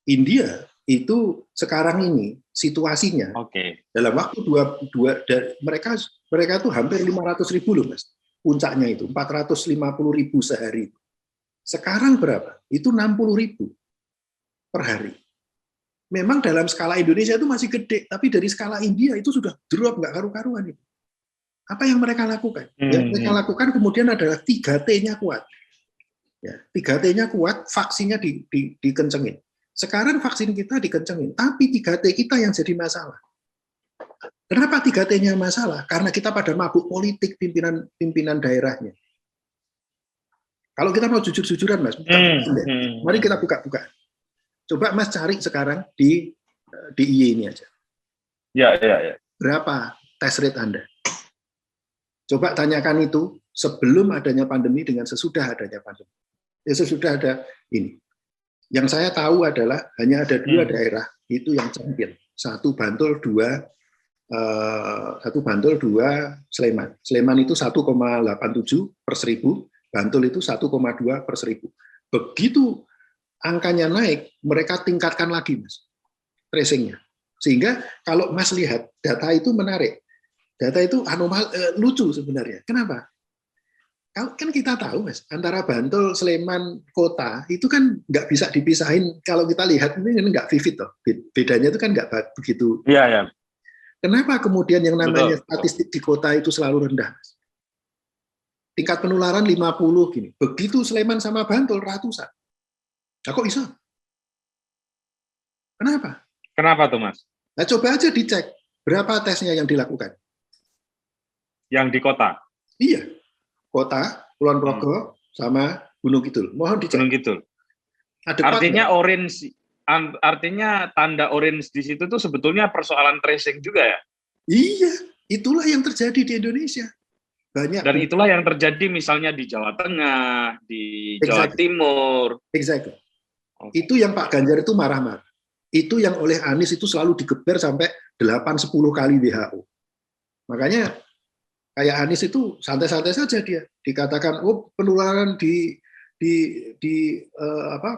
India itu sekarang ini situasinya dalam waktu mereka tuh hampir 500.000 loh, Mas. Puncaknya itu 450.000 sehari. Sekarang berapa? Itu 60.000 per hari. Memang dalam skala Indonesia itu masih gede, tapi dari skala India itu sudah drop, nggak karu-karuan itu. Apa yang mereka lakukan? Yang mereka lakukan kemudian adalah 3T-nya kuat. Ya, 3T-nya kuat, vaksinnya dikencengin. Sekarang vaksin kita dikencengin, tapi 3T kita yang jadi masalah. Kenapa 3T-nya masalah? Karena kita pada mabuk politik pimpinan daerahnya. Kalau kita mau jujur-jujuran, Mas, mari kita buka-buka. Coba Mas cari sekarang di DIY ini aja. Ya. Berapa tes rate Anda? Coba tanyakan itu sebelum adanya pandemi dengan sesudah adanya pandemi. Ya, sesudah ada ini. Yang saya tahu adalah hanya ada 2 daerah itu yang champion. 1 Bantul, 2 Sleman. Sleman itu 1,87 per 1000, Bantul itu 1,2 per 1000. Begitu angkanya naik, mereka tingkatkan lagi, Mas, tracingnya. Sehingga kalau Mas lihat, data itu menarik. Data itu lucu sebenarnya. Kenapa? Kan kita tahu, Mas, antara Bantul, Sleman, kota, itu kan nggak bisa dipisahin. Kalau kita lihat, ini nggak vivid, toh. Bedanya itu kan nggak begitu. Iya. Kenapa kemudian yang namanya statistik di kota itu selalu rendah, Mas? Tingkat penularan 50 gini. Begitu Sleman sama Bantul, ratusan. Nah, kok bisa? Kenapa? Kenapa tuh, Mas? Nah, coba aja dicek. Berapa tesnya yang dilakukan? Yang di kota? Iya. Kota, Kulon Progo, sama Gunung Kidul. Mohon dicek. Gunung Kidul. Artinya orange, artinya tanda orange di situ tuh sebetulnya persoalan tracing juga ya? Iya, itulah yang terjadi di Indonesia. Banyak. Dan itulah yang terjadi misalnya di Jawa Tengah, di Jawa Timur. Exactly. Itu yang Pak Ganjar itu marah-marah. Itu yang oleh Anies itu selalu digeber sampai 8-10 kali WHO. Makanya kayak Anies itu santai-santai saja dia. Dikatakan, penularan di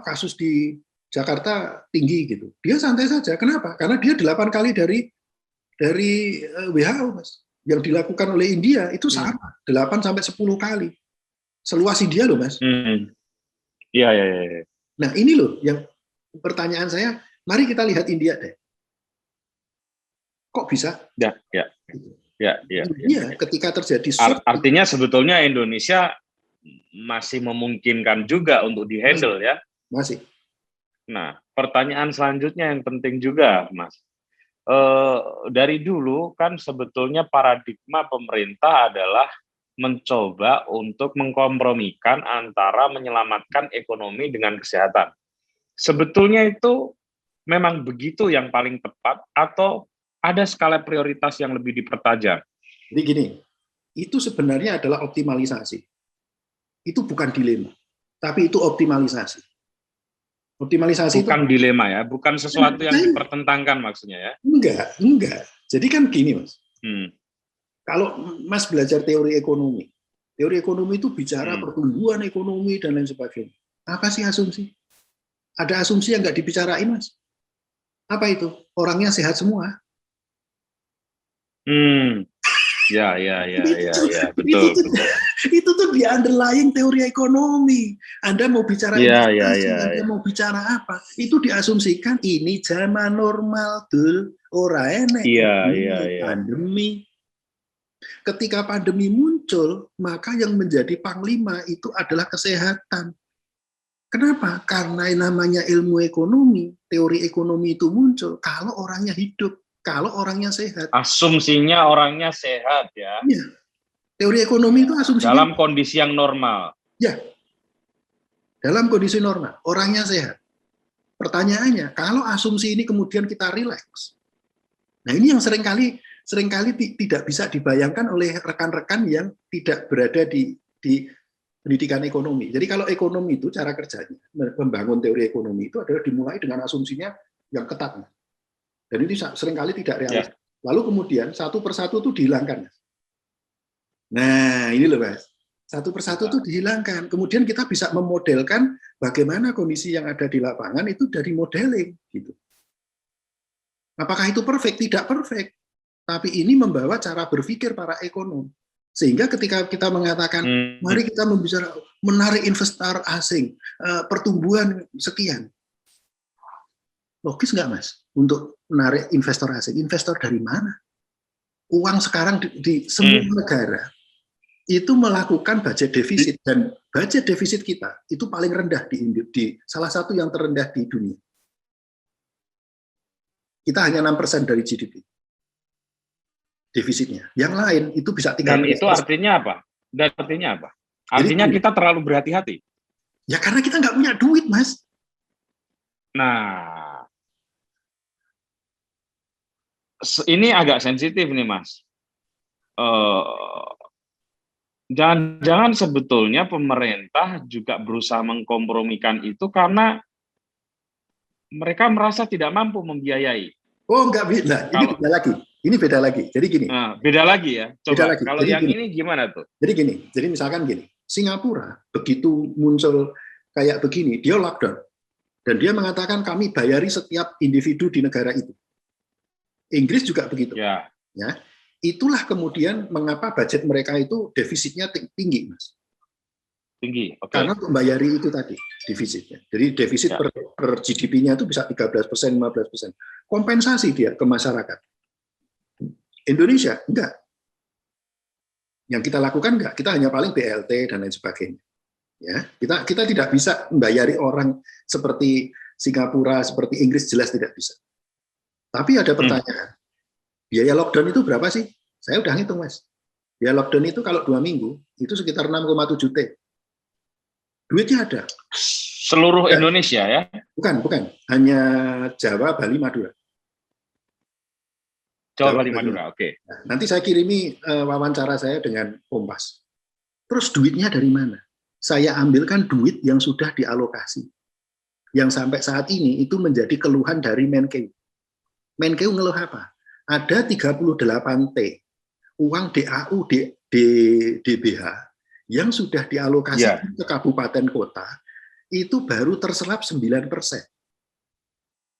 kasus di Jakarta tinggi gitu. Dia santai saja. Kenapa? Karena dia 8 kali dari WHO, Mas. Yang dilakukan oleh India itu sama, 8-10 kali. Seluas India loh, Mas. Iya. Nah, ini loh yang pertanyaan saya, mari kita lihat India deh. Kok bisa? Ya. Ketika terjadi artinya sebetulnya Indonesia masih memungkinkan juga untuk dihandle ya. Masih. Nah, pertanyaan selanjutnya yang penting juga, Mas. Dari dulu kan sebetulnya paradigma pemerintah adalah mencoba untuk mengkompromikan antara menyelamatkan ekonomi dengan kesehatan. Sebetulnya itu memang begitu yang paling tepat atau ada skala prioritas yang lebih dipertajam? Jadi gini, itu sebenarnya adalah optimalisasi. Itu bukan dilema, tapi itu optimalisasi. Optimalisasi bukan itu dilema ya, bukan sesuatu yang dipertentangkan maksudnya ya? Enggak. Jadi kan gini, Mas. Kalau Mas belajar teori ekonomi itu bicara pertumbuhan ekonomi dan lain sebagainya. Apa sih asumsi? Ada asumsi yang nggak dibicarain, Mas. Apa itu? Orangnya sehat semua. Ya, betul. Itu tuh di underlying teori ekonomi. Anda mau bicara investasi, Anda mau bicara apa, itu diasumsikan ini zaman normal, dul. Ora enek pandemi. Ketika pandemi muncul, maka yang menjadi panglima itu adalah kesehatan. Kenapa? Karena namanya ilmu ekonomi, teori ekonomi itu muncul kalau orangnya hidup, kalau orangnya sehat. Asumsinya orangnya sehat ya. Iya. Teori ekonomi itu asumsinya dalam kondisi yang normal. Ya. Dalam kondisi normal, orangnya sehat. Pertanyaannya, kalau asumsi ini kemudian kita rileks. Nah, ini yang seringkali tidak bisa dibayangkan oleh rekan-rekan yang tidak berada di pendidikan ekonomi. Jadi kalau ekonomi itu cara kerjanya, membangun teori ekonomi itu adalah dimulai dengan asumsinya yang ketat. Dan ini seringkali tidak realistis. Lalu kemudian satu persatu itu dihilangkan. Nah, ini loh Mas. Satu persatu itu dihilangkan. Kemudian kita bisa memodelkan bagaimana kondisi yang ada di lapangan itu dari modeling. Gitu. Apakah itu perfect? Tidak perfect. Tapi ini membawa cara berpikir para ekonom. Sehingga ketika kita mengatakan, mari kita membicarakan menarik investor asing, pertumbuhan sekian. Logis nggak Mas? Untuk menarik investor asing. Investor dari mana? Uang sekarang di semua negara itu melakukan budget defisit. Dan budget defisit kita itu paling rendah di salah satu yang terendah di dunia. Kita hanya 6% dari GDP. Defisitnya. Yang lain itu bisa 13%. Dan itu artinya apa? Artinya kita terlalu berhati-hati. Ya karena kita nggak punya duit, Mas. Nah, ini agak sensitif nih, Mas. Jangan-jangan sebetulnya pemerintah juga berusaha mengkompromikan itu karena mereka merasa tidak mampu membiayai. Oh, enggak beda. Ini beda lagi. Jadi gini. Nah, beda lagi ya. Coba kalau yang ini gimana tuh? Jadi gini. Jadi misalkan gini. Singapura begitu muncul kayak begini, dia lockdown. Dan dia mengatakan kami bayari setiap individu di negara itu. Inggris juga begitu. Ya. Itulah kemudian mengapa budget mereka itu defisitnya tinggi, Mas. Tinggi. Okay. Karena untuk membayari itu tadi defisitnya. Jadi defisit per GDP-nya itu bisa 13%, 15%. Kompensasi dia ke masyarakat. Indonesia enggak. Yang kita lakukan enggak. Kita hanya paling BLT dan lain sebagainya. Ya, kita tidak bisa membayari orang seperti Singapura, seperti Inggris, jelas tidak bisa. Tapi ada pertanyaan. Biaya lockdown itu berapa sih? Saya udah ngitung, Mas. Biaya lockdown itu kalau 2 minggu itu sekitar 6,7 T. Duitnya ada. Seluruh Indonesia ya? Bukan. Hanya Jawa, Bali, Madura. Jawa, Bali, Madura, oke. Nah, nanti saya kirimi wawancara saya dengan Kompas. Terus duitnya dari mana? Saya ambilkan duit yang sudah dialokasi. Yang sampai saat ini itu menjadi keluhan dari Menkeu. Menkeu ngeluh apa? Ada 38 T uang DAU, DBH yang sudah dialokasi ke kabupaten kota, itu baru terserap 9%.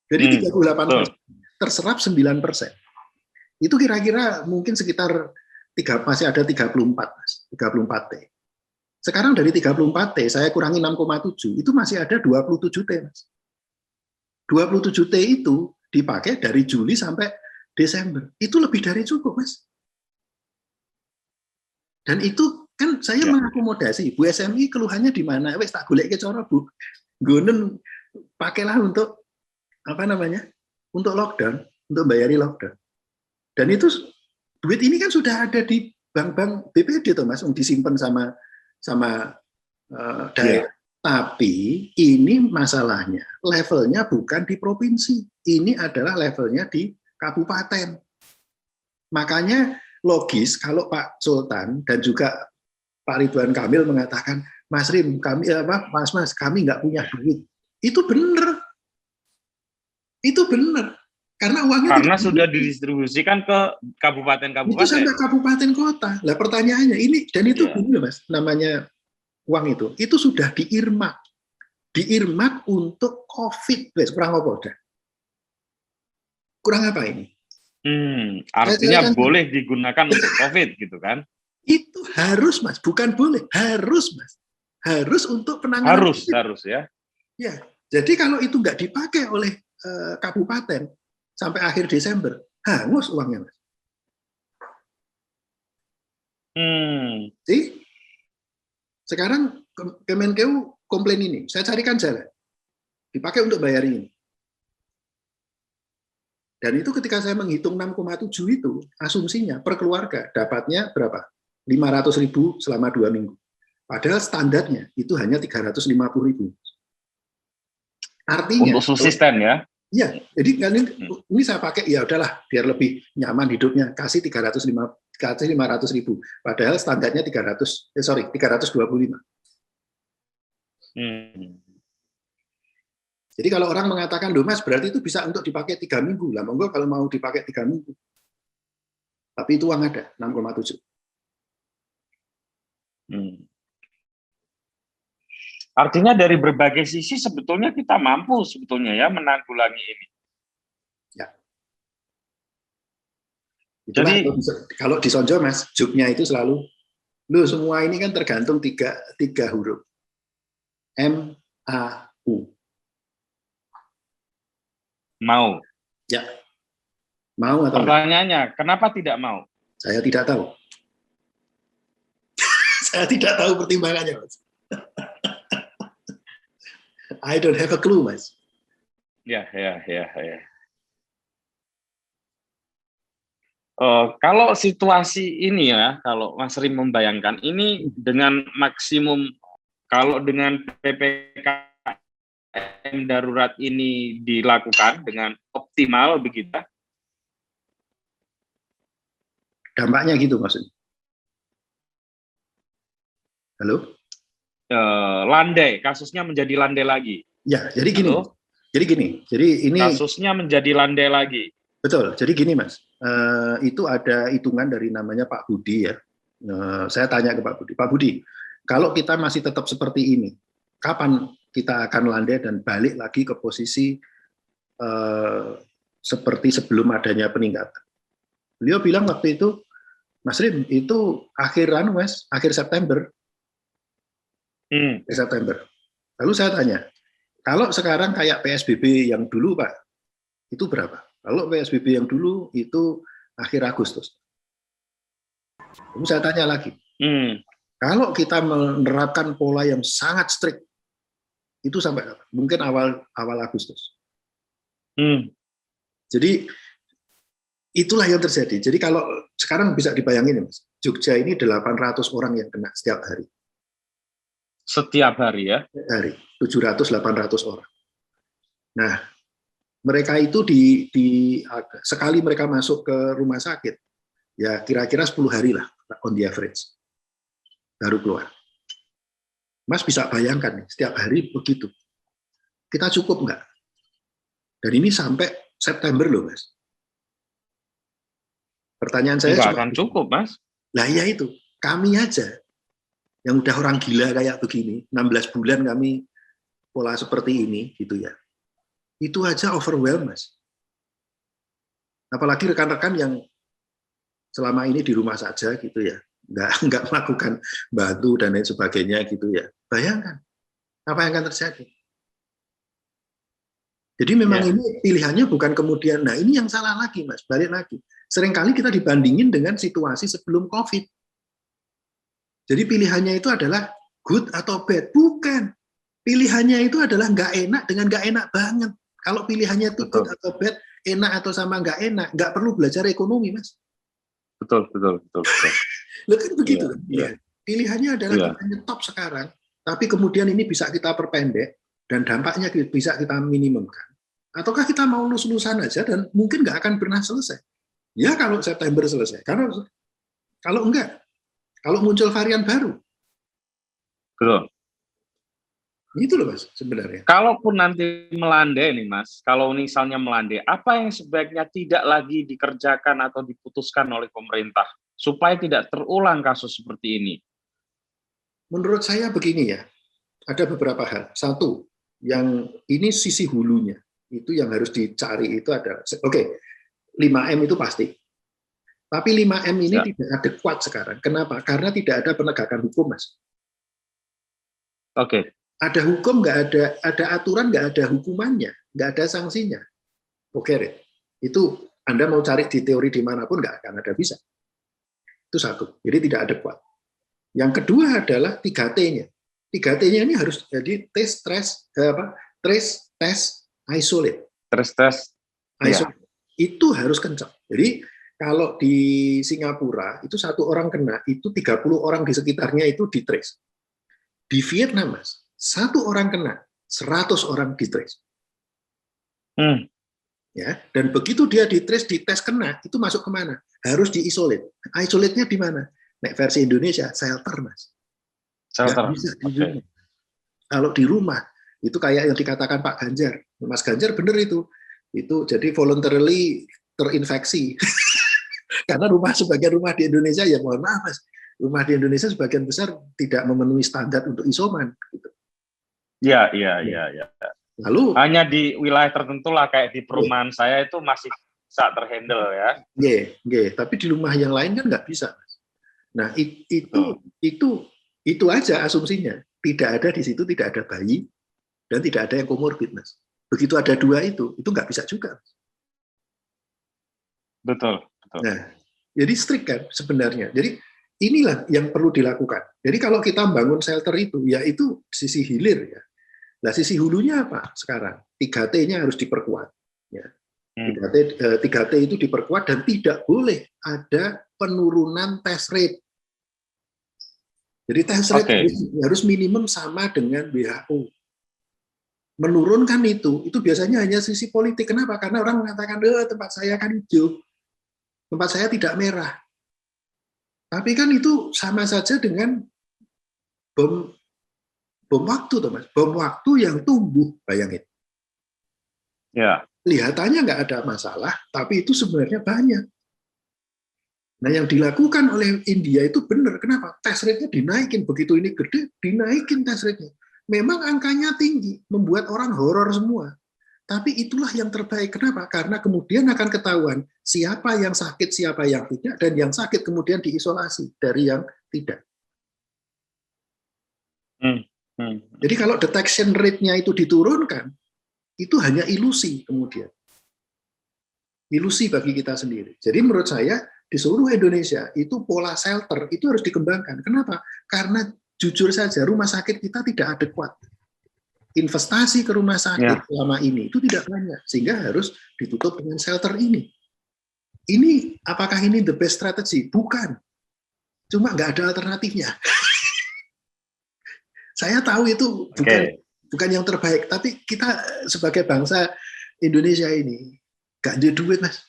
Jadi 38% terserap 9%. Itu kira-kira mungkin sekitar masih ada 34, Mas. 34 T. Sekarang dari 34 T, saya kurangi 6,7, itu masih ada 27 T, Mas. 27 T itu dipakai dari Juli sampai Desember. Itu lebih dari cukup, Mas. Dan itu kan saya mengakomodasi. Bu SMI keluhannya di mana? Wes tak golek ke cara Bu. Gonen pakailah untuk untuk lockdown, untuk bayari lockdown. Dan itu duit ini kan sudah ada di bank-bank BPD tuh Mas, disimpan sama daerah. Tapi ini masalahnya levelnya bukan di provinsi. Ini adalah levelnya di kabupaten. Makanya logis kalau Pak Sultan dan juga Pak Ridwan Kamil mengatakan, Mas Rim, kami Mas, kami nggak punya duit. Itu benar. Karena sudah didistribusikan ke kabupaten-kabupaten. Itu sampai kabupaten kota. Lah pertanyaannya ini, dan itu begini Mas, namanya uang itu sudah diirmak untuk COVID. Kurang apa udah? Kurang apa ini? Artinya boleh digunakan untuk COVID gitu kan? Itu harus, Mas, bukan boleh, harus, Mas. Harus untuk penanganan. Harus ya. Ya, jadi kalau itu nggak dipakai oleh kabupaten sampai akhir Desember, hangus uangnya, Mas. Jadi, sekarang Kemenkeu komplain ini, saya carikan jalan, dipakai untuk bayar ini. Dan itu ketika saya menghitung 6,7 itu, asumsinya per keluarga dapatnya berapa? 500.000 selama 2 minggu. Padahal standarnya itu hanya 350.000. Artinya untuk subsisten ya. Iya, jadi kan ini saya pakai ya udahlah biar lebih nyaman hidupnya, kasih 500.000. Padahal standarnya 325. Jadi kalau orang mengatakan, loh Mas, berarti itu bisa untuk dipakai 3 minggu. Lah monggo kalau mau dipakai 3 minggu. Tapi itu uang ada, 6,7. Artinya dari berbagai sisi sebetulnya kita mampu sebetulnya ya menanggulangi ini. Ya. Itulah jadi kalau di Sonjo, Mas, juknya itu selalu, loh semua ini kan tergantung tiga huruf. M-A-U. Mau. Ya. Mau atau pertanyaannya, kenapa tidak mau? Saya tidak tahu. Saya tidak tahu pertimbangannya, Mas. I don't have a clue, Mas. Ya. Kalau situasi ini ya, kalau Mas Rim membayangkan ini dengan maksimum, kalau dengan PPKM darurat ini dilakukan dengan optimal begitu. Dampaknya gitu maksudnya. Halo? Landai, kasusnya menjadi landai lagi. Ya, jadi gini. Halo? Jadi ini kasusnya menjadi landai lagi. Betul. Jadi gini, Mas. Itu ada hitungan dari namanya Pak Budi ya. Saya tanya ke Pak Budi, kalau kita masih tetap seperti ini, kapan kita akan landai dan balik lagi ke posisi seperti sebelum adanya peningkatan? Beliau bilang waktu itu, Mas Rim, itu akhir September. September. Lalu saya tanya, kalau sekarang kayak PSBB yang dulu, Pak, itu berapa? Kalau PSBB yang dulu itu akhir Agustus. Lalu saya tanya lagi, kalau kita menerapkan pola yang sangat strict, itu sampai kapan? Mungkin awal Agustus. Jadi itulah yang terjadi. Jadi kalau sekarang bisa dibayangin, Mas, Jogja ini 800 orang yang kena setiap hari. Setiap hari ya? Hari, 700-800 orang. Nah, mereka itu sekali mereka masuk ke rumah sakit, ya kira-kira 10 hari lah, on the average, baru keluar. Mas bisa bayangkan nih, setiap hari begitu. Kita cukup nggak? Dan ini sampai September loh, Mas. Pertanyaan saya nggak akan cukup, Mas. Lah ya itu, kami aja yang udah orang gila kayak begini, 16 bulan kami pola seperti ini, gitu ya. Itu aja overwhelmed, Mas. Apalagi rekan-rekan yang selama ini di rumah saja, gitu ya, nggak melakukan bantu dan lain sebagainya, gitu ya. Bayangkan apa yang akan terjadi. Jadi memang ini pilihannya bukan kemudian, nah ini yang salah lagi, Mas, balik lagi. Seringkali kita dibandingin dengan situasi sebelum COVID. Jadi pilihannya itu adalah good atau bad. Bukan. Pilihannya itu adalah nggak enak dengan nggak enak banget. Kalau pilihannya itu good atau bad, enak atau sama nggak enak, nggak perlu belajar ekonomi, Mas. Betul. Loh kan begitu. Ya. Pilihannya adalah kita top sekarang, tapi kemudian ini bisa kita perpendek, dan dampaknya bisa kita minimumkan. Ataukah kita mau lulus-lulusan aja, dan mungkin nggak akan pernah selesai. Ya kalau September selesai. Kalau enggak, kalau muncul varian baru. Betul. Itu loh, Mas, sebenarnya. Kalaupun nanti melandai nih, Mas, kalau misalnya melandai, apa yang sebaiknya tidak lagi dikerjakan atau diputuskan oleh pemerintah supaya tidak terulang kasus seperti ini? Menurut saya begini ya, ada beberapa hal. Satu, yang ini sisi hulunya, itu yang harus dicari itu adalah, 5M itu pasti. Tapi 5M ini Ya. tidak adekuat sekarang. Kenapa? Karena tidak ada penegakan hukum, Mas. Oke. Ada hukum, nggak ada aturan, nggak ada hukumannya, nggak ada sanksinya. Oke, itu Anda mau cari di teori dimanapun nggak akan ada bisa. Itu satu. Jadi tidak adekuat. Yang kedua adalah 3T-nya. 3T-nya ini harus jadi trace, test, isolate. Tes. Ya. Itu harus kencang. Jadi kalau di Singapura itu 1 orang kena, itu 30 orang di sekitarnya itu di trace. Di Vietnam, Mas, 1 orang kena, 100 orang di trace. Ya, dan begitu dia di trace, di tes kena, itu masuk kemana? Harus diisolate. Isolate-nya di mana? Nek versi Indonesia, shelter, Mas. Shelter. Nggak bisa di rumah. Kalau di rumah, itu kayak yang dikatakan Pak Ganjar. Mas Ganjar benar itu. Itu jadi voluntarily terinfeksi. Karena sebagian rumah di Indonesia, ya mohon maaf, Mas, rumah di Indonesia sebagian besar tidak memenuhi standar untuk isoman. Gitu. Iya. Lalu hanya di wilayah tertentu lah, kayak di perumahan saya itu masih bisa terhandle ya. Tapi di rumah yang lain kan nggak bisa. Nah itu aja asumsinya. Tidak ada di situ, tidak ada bayi dan tidak ada yang komorbid, Mas. Begitu ada 2 itu nggak bisa juga. Betul. Nah, jadi strict kan sebenarnya. Jadi inilah yang perlu dilakukan. Jadi kalau kita bangun shelter itu, ya itu sisi hilir ya. Nah, sisi hulunya apa sekarang? 3T-nya harus diperkuat. Ya. 3T itu diperkuat dan tidak boleh ada penurunan test rate. Jadi test rate harus minimum sama dengan WHO. Menurunkan itu biasanya hanya sisi politik. Kenapa? Karena orang mengatakan, tempat saya kan hijau, tempat saya tidak merah. Tapi kan itu sama saja dengan bom waktu, Mas. Bom waktu yang tumbuh, bayangin. Ya. Kelihatannya nggak ada masalah, tapi itu sebenarnya banyak. Nah, yang dilakukan oleh India itu benar. Kenapa? Test rate-nya dinaikin. Begitu ini gede, dinaikin test rate-nya. Memang angkanya tinggi, membuat orang horor semua. Tapi itulah yang terbaik. Kenapa? Karena kemudian akan ketahuan siapa yang sakit, siapa yang tidak, dan yang sakit kemudian diisolasi dari yang tidak. Jadi kalau detection rate-nya itu diturunkan, itu hanya ilusi kemudian. Ilusi bagi kita sendiri. Jadi menurut saya, di seluruh Indonesia, itu pola shelter itu harus dikembangkan. Kenapa? Karena jujur saja, rumah sakit kita tidak adekuat. Investasi ke rumah sakit selama ini itu tidak banyak. Sehingga harus ditutup dengan shelter ini. Ini, apakah ini the best strategy? Bukan. Cuma nggak ada alternatifnya. Saya tahu itu bukan yang terbaik, tapi kita sebagai bangsa Indonesia ini gak ada duit, Mas.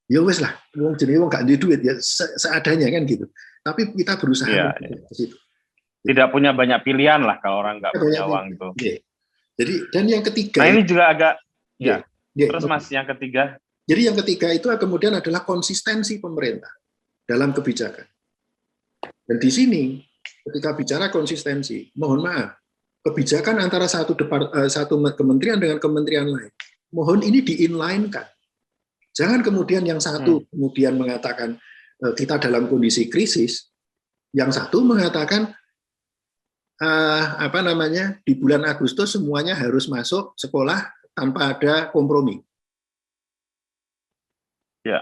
Ya wes lah, wong jenenge wong gak ada duit ya seadanya kan gitu. Tapi kita berusaha ke situ. Tidak punya banyak pilihan lah kalau orang nggak punya uang itu. Jadi dan yang ketiga. Nah ini juga agak terus Mas yang ketiga. Jadi yang ketiga itu kemudian adalah konsistensi pemerintah dalam kebijakan. Dan di sini ketika bicara konsistensi, mohon maaf, kebijakan antara satu kementerian dengan kementerian lain, mohon ini di-inline-kan. Jangan kemudian yang satu kemudian mengatakan kita dalam kondisi krisis, yang satu mengatakan di bulan Agustus semuanya harus masuk sekolah tanpa ada kompromi. Ya.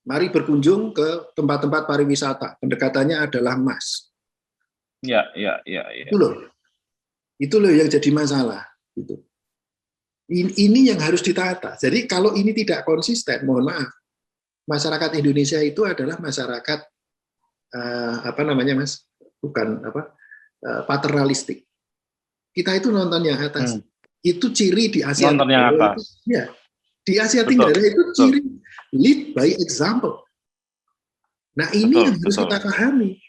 Mari berkunjung ke tempat-tempat pariwisata. Pendekatannya adalah mass. Ya. Itu loh yang jadi masalah. Gitu. Ini yang harus ditata. Jadi kalau ini tidak konsisten, mohon maaf, masyarakat Indonesia itu adalah masyarakat Mas? Bukan paternalistik. Kita itu nonton yang atas. Itu ciri di Asia Nonton yang atas. Ya. Di Asia Tenggara itu ciri lead by example. Nah, ini yang harus kita pahami.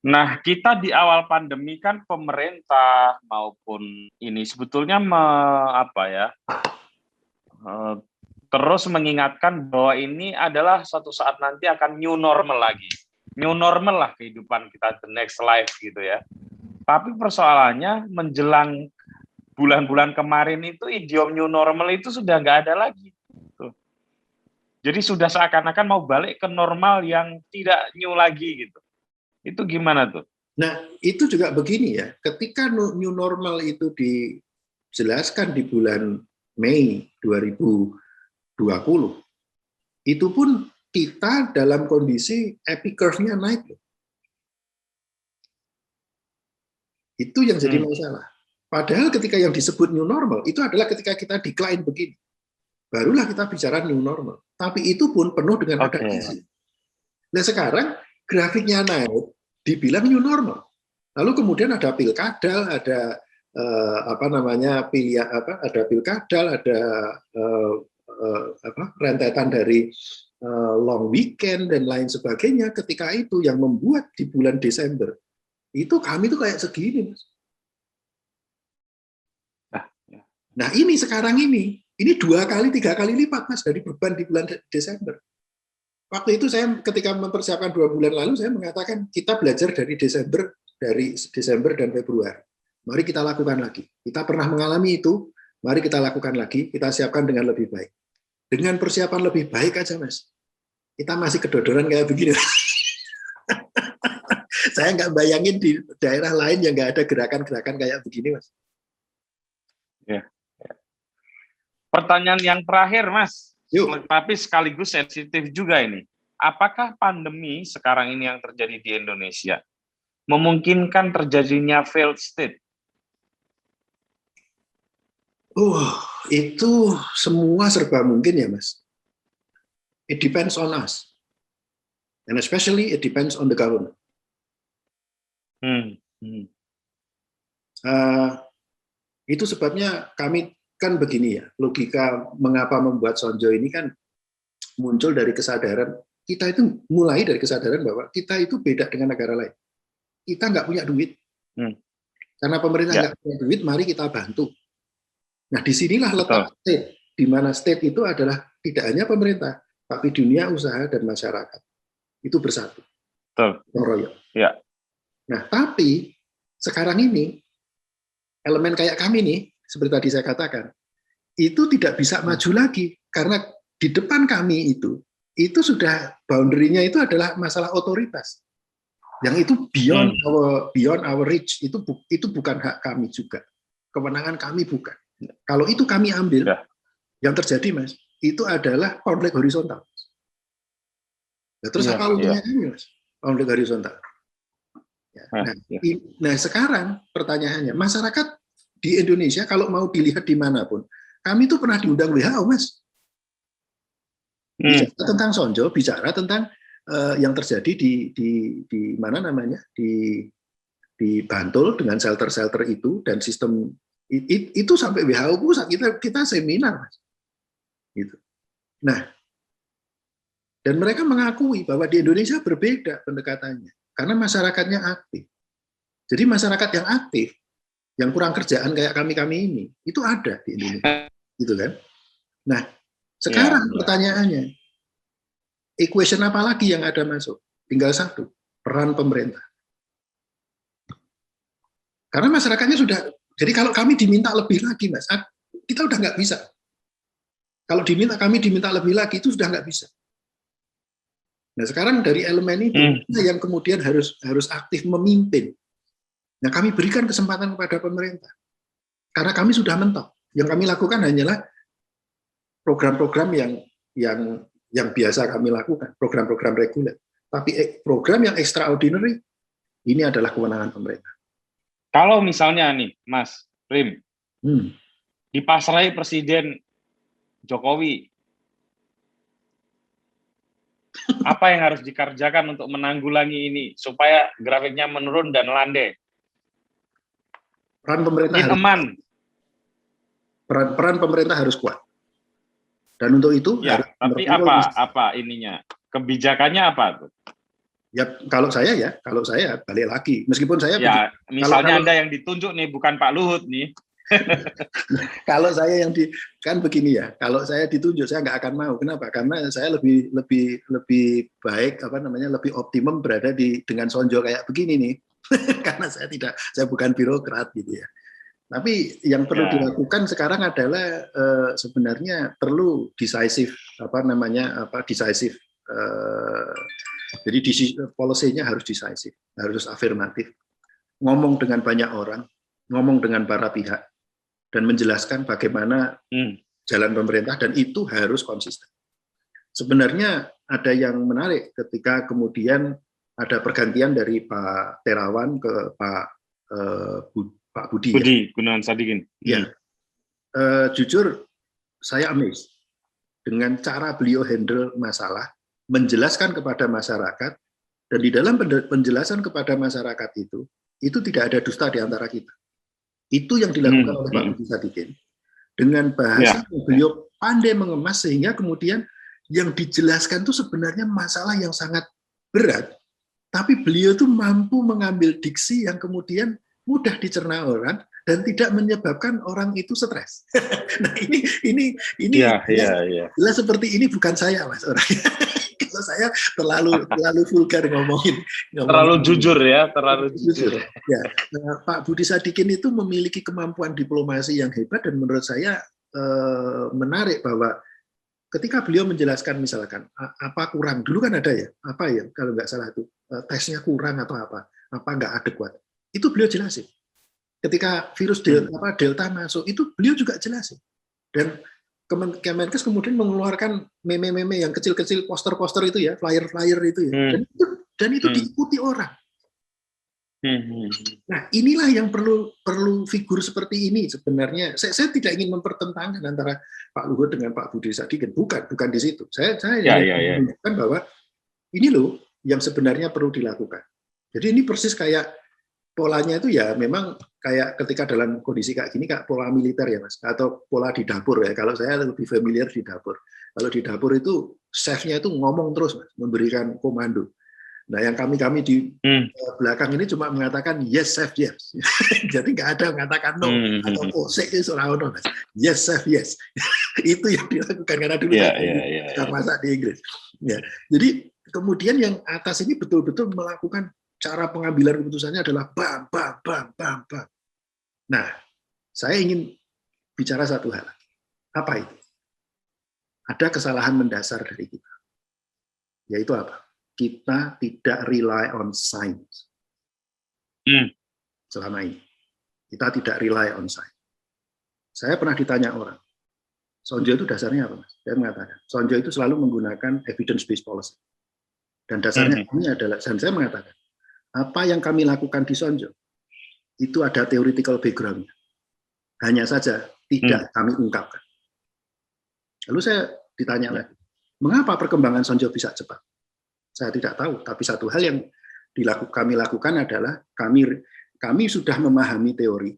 Nah, kita di awal pandemi kan pemerintah maupun ini sebetulnya terus mengingatkan bahwa ini adalah suatu saat nanti akan new normal lagi. New normal lah kehidupan kita, the next life gitu ya. Tapi persoalannya menjelang bulan-bulan kemarin itu idiom new normal itu sudah nggak ada lagi. Tuh. Jadi sudah seakan-akan mau balik ke normal yang tidak new lagi gitu. Itu gimana tuh? Nah, itu juga begini ya, ketika new normal itu dijelaskan di bulan Mei 2020, itu pun kita dalam kondisi epic curve-nya naik. Itu yang jadi masalah. Padahal ketika yang disebut new normal, itu adalah ketika kita decline begini. Barulah kita bicara new normal. Tapi itu pun penuh dengan adaptasi. Nah sekarang grafiknya naik, dibilang new normal. Lalu kemudian ada pilkada, ada ada pilkada, ada rentetan dari long weekend dan lain sebagainya. Ketika itu yang membuat di bulan Desember itu kami tuh kayak segini, Mas. Nah ini sekarang ini 2 kali 3 kali lipat, Mas, dari beban di bulan Desember. Waktu itu saya ketika mempersiapkan 2 bulan lalu saya mengatakan kita belajar dari Desember dan Februari. Mari kita lakukan lagi. Kita pernah mengalami itu, mari kita lakukan lagi, kita siapkan dengan lebih baik. Dengan persiapan lebih baik aja, Mas. Kita masih kedodoran kayak begini. Saya nggak bayangin di daerah lain yang nggak ada gerakan-gerakan kayak begini, Mas. Ya. Pertanyaan yang terakhir, Mas. Yuk. Tapi sekaligus sensitif juga ini. Apakah pandemi sekarang ini yang terjadi di Indonesia memungkinkan terjadinya failed state? Itu semua serba mungkin ya, Mas. It depends on us. And especially it depends on the government. Itu sebabnya kami kan begini ya, logika mengapa membuat Sonjo ini kan muncul dari kesadaran, kita itu mulai dari kesadaran bahwa kita itu beda dengan negara lain. Kita nggak punya duit. Karena pemerintah nggak punya duit, mari kita bantu. Nah, disinilah letak state, di mana state itu adalah tidak hanya pemerintah, tapi dunia usaha dan masyarakat. Itu bersatu. Royong. Ya. Nah, tapi sekarang ini, elemen kayak kami nih, seperti tadi saya katakan, itu tidak bisa maju lagi, karena di depan kami itu sudah boundary-nya itu adalah masalah otoritas. Yang itu beyond our reach, itu bukan hak kami juga. Kewenangan kami bukan. Kalau itu kami ambil, yang terjadi, Mas, itu adalah konflik horizontal. Nah, terus apa untungnya kami, Mas? Konflik horizontal. Nah, sekarang pertanyaannya, masyarakat di Indonesia kalau mau dilihat dimanapun, kami itu pernah diundang WHO, Mas. Bicara tentang Sonjo, bicara tentang yang terjadi di mana namanya, di Bantul dengan shelter-shelter itu dan sistem itu sampai WHO pusat kita seminar, Mas. Gitu. Nah, dan mereka mengakui bahwa di Indonesia berbeda pendekatannya karena masyarakatnya aktif. Jadi masyarakat yang aktif, yang kurang kerjaan kayak kami ini, itu ada di Indonesia, gitu kan? Nah, sekarang pertanyaannya, equation apa lagi yang ada masuk? Tinggal satu, peran pemerintah. Karena masyarakatnya sudah, jadi kalau kami diminta lebih lagi, Mas, kita udah nggak bisa. Kalau kami diminta lebih lagi, itu sudah nggak bisa. Nah, sekarang dari elemen itu yang kemudian harus aktif memimpin. Nah, kami berikan kesempatan kepada pemerintah. Karena kami sudah mentok. Yang kami lakukan hanyalah program-program yang biasa kami lakukan, program-program reguler. Tapi program yang extraordinary, ini adalah kewenangan pemerintah. Kalau misalnya nih, Mas Prim, dipasrai Presiden Jokowi, apa yang harus dikerjakan untuk menanggulangi ini supaya grafiknya menurun dan landai? Peran pemerintah harus kuat. Dan untuk itu tapi apa ininya? Kebijakannya apa tuh? Ya kalau saya balik lagi. Meskipun saya misalnya Anda yang ditunjuk nih, bukan Pak Luhut nih. Kalau saya kan begini ya, kalau saya ditunjuk saya nggak akan mau. Kenapa? Karena saya lebih baik lebih optimum berada dengan Sonjo kayak begini nih. Karena saya bukan birokrat gitu ya. Tapi yang perlu dilakukan sekarang adalah sebenarnya perlu decisive decisive. Jadi policy-nya harus decisive, harus afirmatif. Ngomong dengan banyak orang, ngomong dengan para pihak, dan menjelaskan bagaimana jalan pemerintah, dan itu harus konsisten. Sebenarnya ada yang menarik ketika kemudian ada pergantian dari Pak Terawan ke Pak Budi Gunawan Sadikin. Ya, jujur saya amazed dengan cara beliau handle masalah, menjelaskan kepada masyarakat, dan di dalam penjelasan kepada masyarakat itu tidak ada dusta di antara kita. Itu yang dilakukan oleh Pak Budi Sadikin. Dengan bahasa yang beliau pandai mengemas, sehingga kemudian yang dijelaskan itu sebenarnya masalah yang sangat berat, tapi beliau tuh mampu mengambil diksi yang kemudian mudah dicerna orang dan tidak menyebabkan orang itu stres. Nah ini jelas seperti ini bukan saya, Mas, orangnya. Kalau saya terlalu vulgar ngomongin. Terlalu jujur ya, terlalu jujur. Ya, Pak Budi Sadikin itu memiliki kemampuan diplomasi yang hebat, dan menurut saya menarik bahwa ketika beliau menjelaskan misalkan apa kurang, dulu kan ada ya, apa ya kalau nggak salah itu tesnya kurang atau apa nggak adekuat, itu beliau jelasin. Ketika virus Delta masuk, itu beliau juga jelasin. Dan Kemenkes kemudian mengeluarkan meme-meme yang kecil-kecil, poster-poster itu ya, flyer-flyer itu ya, dan itu diikuti orang. Nah, inilah yang perlu figur seperti ini sebenarnya. Saya tidak ingin mempertentangkan antara Pak Luhut dengan Pak Budi Sadikin, bukan di situ. Saya menunjukkan bahwa ini loh yang sebenarnya perlu dilakukan. Jadi ini persis kayak polanya itu ya memang kayak ketika dalam kondisi kayak gini, kayak pola militer ya, Mas, atau pola di dapur ya. Kalau saya lebih familiar di dapur. Kalau di dapur itu chefnya itu ngomong terus, Mas, memberikan komando. Nah, yang kami di belakang ini cuma mengatakan yes chef yes. Jadi nggak ada mengatakan no atau posek itu seorang Mas. Yes chef yes. Itu yang dilakukan karena dulu saya masak di Inggris. Ya. Jadi kemudian yang atas ini betul-betul melakukan cara pengambilan keputusannya adalah bam. Nah, saya ingin bicara satu hal. Apa itu? Ada kesalahan mendasar dari kita. Yaitu apa? Kita tidak rely on science. Selama ini. Kita tidak rely on science. Saya pernah ditanya orang, Sonjo itu dasarnya apa, Mas? Saya mengatakan, Sonjo itu selalu menggunakan evidence-based policy. Dan dasarnya ini adalah, dan saya mengatakan, apa yang kami lakukan di Sonjo, itu ada theoretical background-nya. Hanya saja tidak kami ungkapkan. Lalu saya ditanya lagi, mengapa perkembangan Sonjo bisa cepat? Saya tidak tahu, tapi satu hal yang kami lakukan adalah kami sudah memahami teori.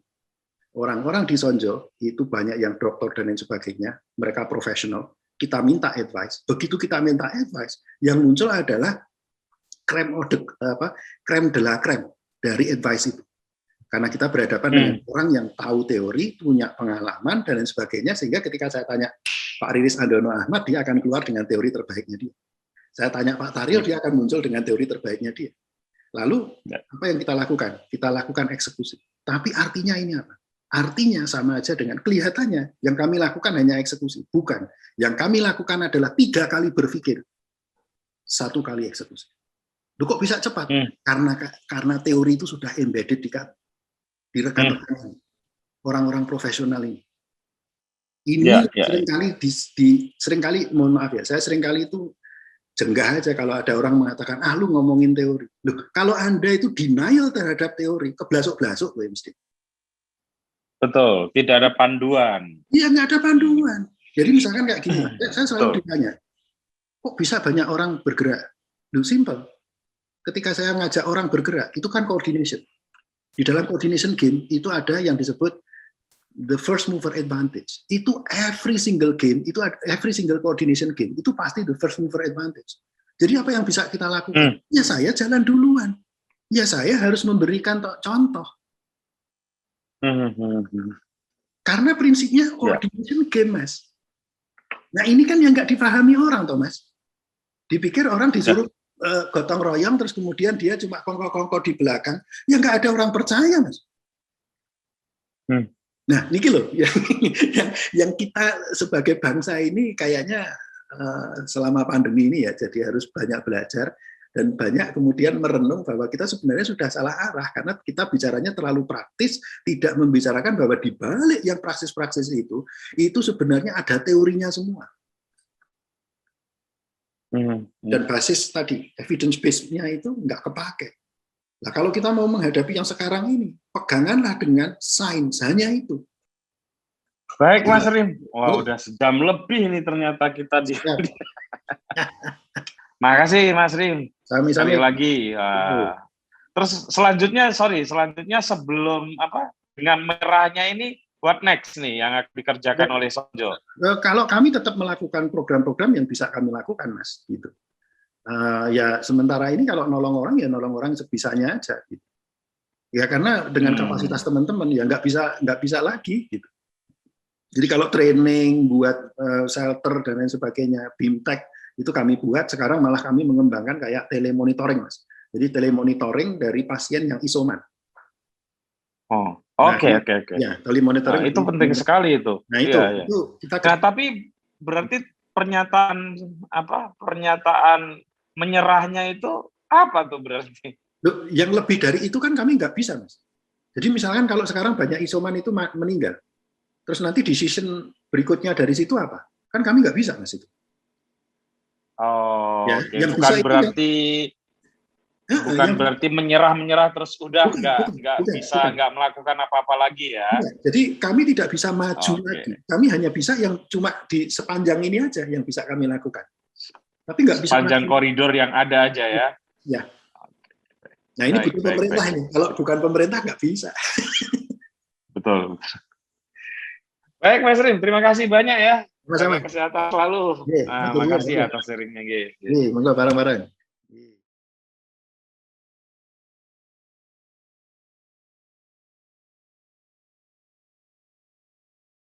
Orang-orang di Sonjo itu banyak yang dokter dan lain sebagainya, mereka profesional. Kita minta advice. Begitu kita minta advice, yang muncul adalah krem de la crème dari advice itu. Karena kita berhadapan dengan orang yang tahu teori, punya pengalaman dan lain sebagainya, sehingga ketika saya tanya Pak Riris Andono Ahmad, dia akan keluar dengan teori terbaiknya dia. Saya tanya Pak Taryo, dia akan muncul dengan teori terbaiknya dia. Lalu, apa yang kita lakukan? Kita lakukan eksekusi. Tapi artinya ini apa? Artinya sama aja dengan kelihatannya, yang kami lakukan hanya eksekusi. Bukan. Yang kami lakukan adalah 3 kali berpikir, 1 kali eksekusi. Loh, kok bisa cepat? Karena teori itu sudah embedded di rekan-rekan orang-orang profesional ini. Ini seringkali, mohon maaf ya, saya seringkali itu jenggah aja kalau ada orang mengatakan, lu ngomongin teori. Loh, kalau Anda itu denial terhadap teori, keblasuk-blasuk loh mesti. Betul, tidak ada panduan. Iya, nggak ada panduan. Jadi misalkan kayak gini, saya selalu ditanya, kok bisa banyak orang bergerak? Loh, simple. Ketika saya ngajak orang bergerak, itu kan coordination. Di dalam coordination game, itu ada yang disebut the first mover advantage. Itu every single game, every single coordination game, itu pasti the first mover advantage. Jadi apa yang bisa kita lakukan? Ya saya jalan duluan. Ya saya harus memberikan contoh. Karena prinsipnya coordination game, Mas. Nah ini kan yang nggak dipahami orang, Thomas. Dipikir orang disuruh gotong royong, terus kemudian dia cuma kongko-kongko di belakang. Ya nggak ada orang percaya, Mas. Nah, niki loh yang kita sebagai bangsa ini kayaknya selama pandemi ini ya, jadi harus banyak belajar dan banyak kemudian merenung bahwa kita sebenarnya sudah salah arah karena kita bicaranya terlalu praktis, tidak membicarakan bahwa di balik yang praksis-praksis itu sebenarnya ada teorinya semua. Dan basis tadi, evidence base-nya itu nggak kepake. Nah, kalau kita mau menghadapi yang sekarang ini, peganganlah dengan sains, hanya itu. Baik Mas Rim, wah udah sejam lebih nih ternyata kita di. Makasih Mas Rim. Sekali lagi. Terus selanjutnya sebelum dengan merahnya ini, what next nih yang akan dikerjakan oleh Sonjo? Kalau kami tetap melakukan program-program yang bisa kami lakukan, Mas, gitu. Ya sementara ini kalau nolong orang ya nolong orang sebisanya aja. Gitu. Ya karena dengan kapasitas teman-teman ya nggak bisa lagi. Gitu. Jadi kalau training buat shelter dan lain sebagainya, BIMTech itu kami buat. Sekarang malah kami mengembangkan kayak telemonitoring, Mas. Jadi telemonitoring dari pasien yang isoman. Oh, oke. Ya, telemonitoring. Nah, itu penting sekali itu. Nah itu kita. Nah, tapi berarti pernyataan menyerahnya itu apa tuh berarti? Yang lebih dari itu kan kami nggak bisa, Mas. Jadi misalkan kalau sekarang banyak isoman itu meninggal. Terus nanti decision berikutnya dari situ apa? Kan kami nggak bisa, Mas, itu. Oh, ya, yang bukan berarti berarti menyerah terus udah nggak melakukan apa-apa lagi ya. Jadi kami tidak bisa maju lagi. Kami hanya bisa yang cuma di sepanjang ini aja yang bisa kami lakukan. Tapi nggak bisa sepanjang koridor yang ada aja ya. Ya. Nah ini butuh pemerintah ini. Kalau bukan pemerintah nggak bisa. Betul. Baik Mas Rim, terima kasih banyak ya. Sama-sama. Kesehatan selalu. Terima kasih atas sharingnya. Monggo bareng-bareng.